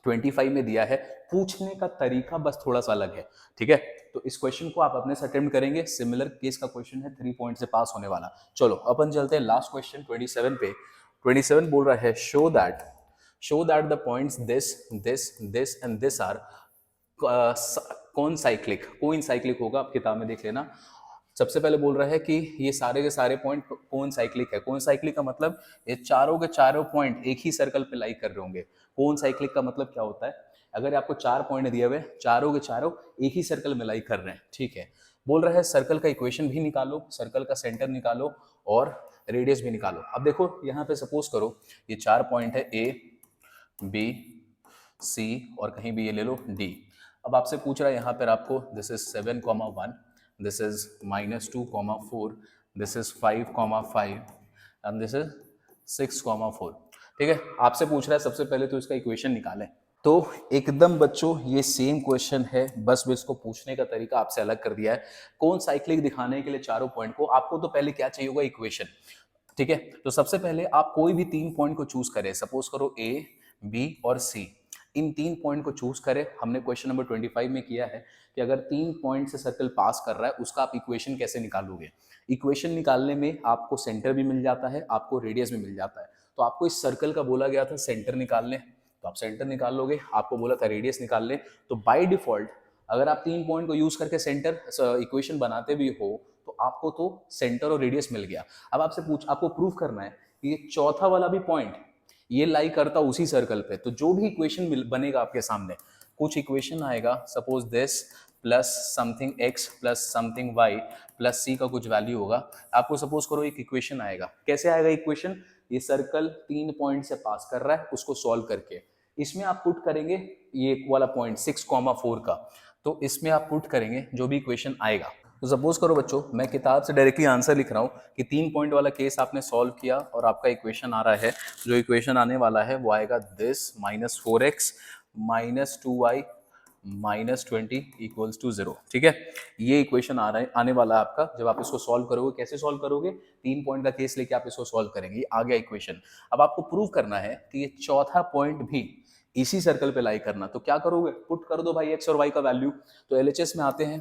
25 में दिया है। पूछने का तरीका बस थोड़ा सा अलग है, ठीक है। तो इस क्वेश्चन को आप अपने से अटेम्प्ट करेंगे। सिमिलर केस का क्वेश्चन है, 3 पॉइंट से पास होने वाला। चलो अपन चलते हैं लास्ट क्वेश्चन 27 पे। 27 बोल रहा है show that the points this this this and this are कौन साइक्लिक होगा। आप किताब में देख लेना। सबसे पहले बोल रहा है कि ये सारे के सारे पॉइंट कौन साइक्लिक है। कौन साइक्लिक का मतलब ये चारों के चारों पॉइंट एक ही सर्कल पे लाई कर रहे होंगे। कौन साइक्लिक का मतलब क्या होता है? अगर आपको 4 पॉइंट दिए हुए, चारों के चारों एक ही सर्कल में लाई कर रहे हैं, ठीक है। बोल रहा है सर्कल का इक्वेशन भी निकालो, सर्कल का सेंटर निकालो और रेडियस भी निकालो। अब देखो यहाँ पे सपोज करो ये 4 पॉइंट है ए बी सी और कहीं भी ये ले लो डी। अब आपसे पूछ रहा है यहाँ पर आपको this is 7, 1, this is -2, 4, this is 5, 5 and this is 6, 4। ठीक है, आपसे पूछ रहा है सबसे पहले तो इसका इक्वेशन निकालें। तो एकदम बच्चों ये सेम क्वेश्चन है, बस इसको पूछने का तरीका आपसे अलग कर दिया है। कौन साइक्लिक दिखाने के लिए चारों पॉइंट को आपको तो पहले क्या चाहिए होगा? इक्वेशन, ठीक है। तो सबसे पहले आप कोई भी 3 पॉइंट को चूज करें, सपोज करो ए बी और सी। इन 3 पॉइंट को चूज करें। हमने क्वेश्चन नंबर 25 में किया है कि अगर 3 पॉइंट से सर्कल पास कर रहा है उसका आप इक्वेशन कैसे निकालोगे। इक्वेशन निकालने में आपको सेंटर भी मिल जाता है, आपको रेडियस भी मिल जाता है। तो आपको इस सर्कल का बोला गया था सेंटर निकालने, तो आप सेंटर निकाल लोगे। आपको बोला था रेडियस निकाल ले, तो बाय डिफॉल्ट अगर आप 3 पॉइंट को यूज करके सेंटर इक्वेशन बनाते भी हो तो आपको तो सेंटर और रेडियस मिल गया। अब आपको प्रूव करना है कि ये चौथा वाला भी पॉइंट ये लाई करता उसी सर्कल पे। तो जो भी इक्वेशन बनेगा आपके सामने, कुछ इक्वेशन आएगा, suppose this plus something x plus something y plus c का कुछ वैल्यू होगा। आपको सपोज करो एक इक्वेशन आएगा। कैसे आएगा इक्वेशन? ये सर्कल 3 पॉइंट से पास कर रहा है, उसको सॉल्व करके इसमें आप पुट करेंगे ये वाला पॉइंट 6, 4 का। तो इसमें आप पुट करेंगे जो भी इक्वेशन आएगा। तो सपोज करो बच्चों मैं किताब से डायरेक्टली आंसर लिख रहा हूँ कि 3 पॉइंट वाला केस आपने सॉल्व किया और आपका इक्वेशन आ रहा है। जो इक्वेशन आने वाला है वो आएगा this -4x -2y -20 equals to 0, ठीक है। ये इक्वेशन आने वाला है आपका। जब आप इसको सॉल्व करोगे, कैसे सॉल्व करोगे? 3 पॉइंट का केस लेके आप इसको सॉल्व करेंगे। ये आ गया इक्वेशन। अब आपको प्रूव करना है कि ये चौथा पॉइंट भी इसी सर्कल पे लाई करना। तो क्या करोगे? पुट कर दो भाई एक्स और वाई का वैल्यू। तो एलएचएस में आते हैं,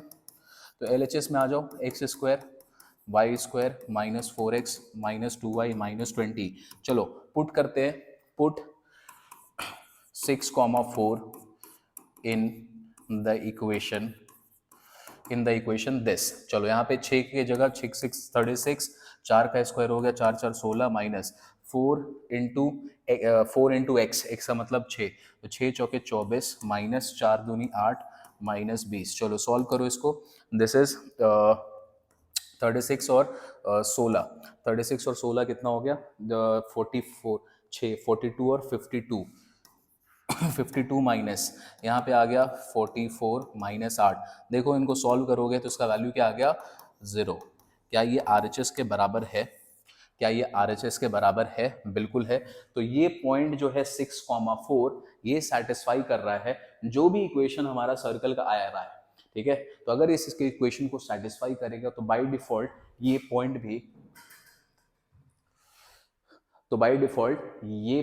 तो एलएचएस में आ जाओ। X square y square -4x -2y -20। चलो पुट करते हैं। Put 6, 4 in the equation this. चलो यहाँ पे 6 की जगह 6 6 36, 4 का स्क्वायर हो गया 4 4 16 माइनस 4 इंटू एक्स, एक्स का मतलब 6, तो 6 चौके 24 माइनस 4 दूनी 8 -20। चलो सॉल्व करो इसको। दिस इज 36 और 16, 36 और 16 कितना हो गया? 44, 6, 42 और 52, 52 माइनस यहाँ पे आ गया 44 माइनस 8। देखो इनको सॉल्व करोगे तो इसका वैल्यू क्या आ गया? 0। क्या ये RHS के बराबर है? क्या ये RHS के बराबर है? बिल्कुल है। तो ये पॉइंट जो है 6,4 ये सेटिस्फाई कर रहा है जो भी इक्वेशन हमारा सर्कल का आया रहा है, ठीक है। तो अगर इस इक्वेशन को सेटिस्फाई करेगा तो बाय डिफॉल्ट ये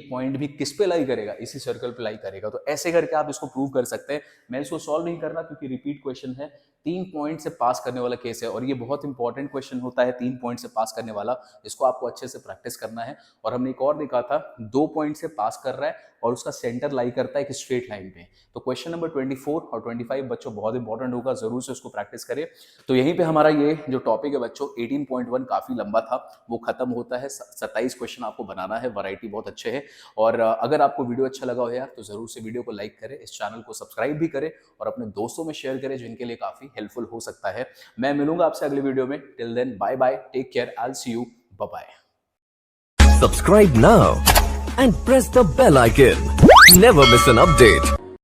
पॉइंट भी किस पे लाई करेगा? इसी सर्कल पे लाई करेगा। तो ऐसे करके आप इसको प्रूव कर सकते हैं। मैं इसको सॉल्व नहीं कर रहा क्योंकि रिपीट क्वेश्चन है, 3 पॉइंट से पास करने वाला केस है और ये बहुत इंपॉर्टेंट क्वेश्चन होता है, 3 पॉइंट से पास करने वाला। इसको आपको अच्छे से प्रैक्टिस करना है। और हमने एक और देखा था, 2 पॉइंट से पास कर रहा है और उसका सेंटर लाई करता है एक स्ट्रेट लाइन पे। तो क्वेश्चन नंबर 24 और 25 बच्चों बहुत इंपॉर्टेंट होगा, जरूर से उसको प्रैक्टिस करें। तो यहीं पे हमारा ये जो टॉपिक है बच्चों 18.1 काफी लंबा था, वो खत्म होता है। 27 क्वेश्चन आपको बनाना है, वैरायटी बहुत अच्छे है। और अगर आपको वीडियो अच्छा लगा हो यार तो जरूर से वीडियो को लाइक करें, इस चैनल को सब्सक्राइब भी करें और अपने दोस्तों में शेयर करें जिनके लिए काफी हेल्पफुल हो सकता है। मैं मिलूंगा आपसे अगले वीडियो में। Till then bye bye, take care, I will see you, bye bye. Subscribe now and press the bell icon. Never miss an update.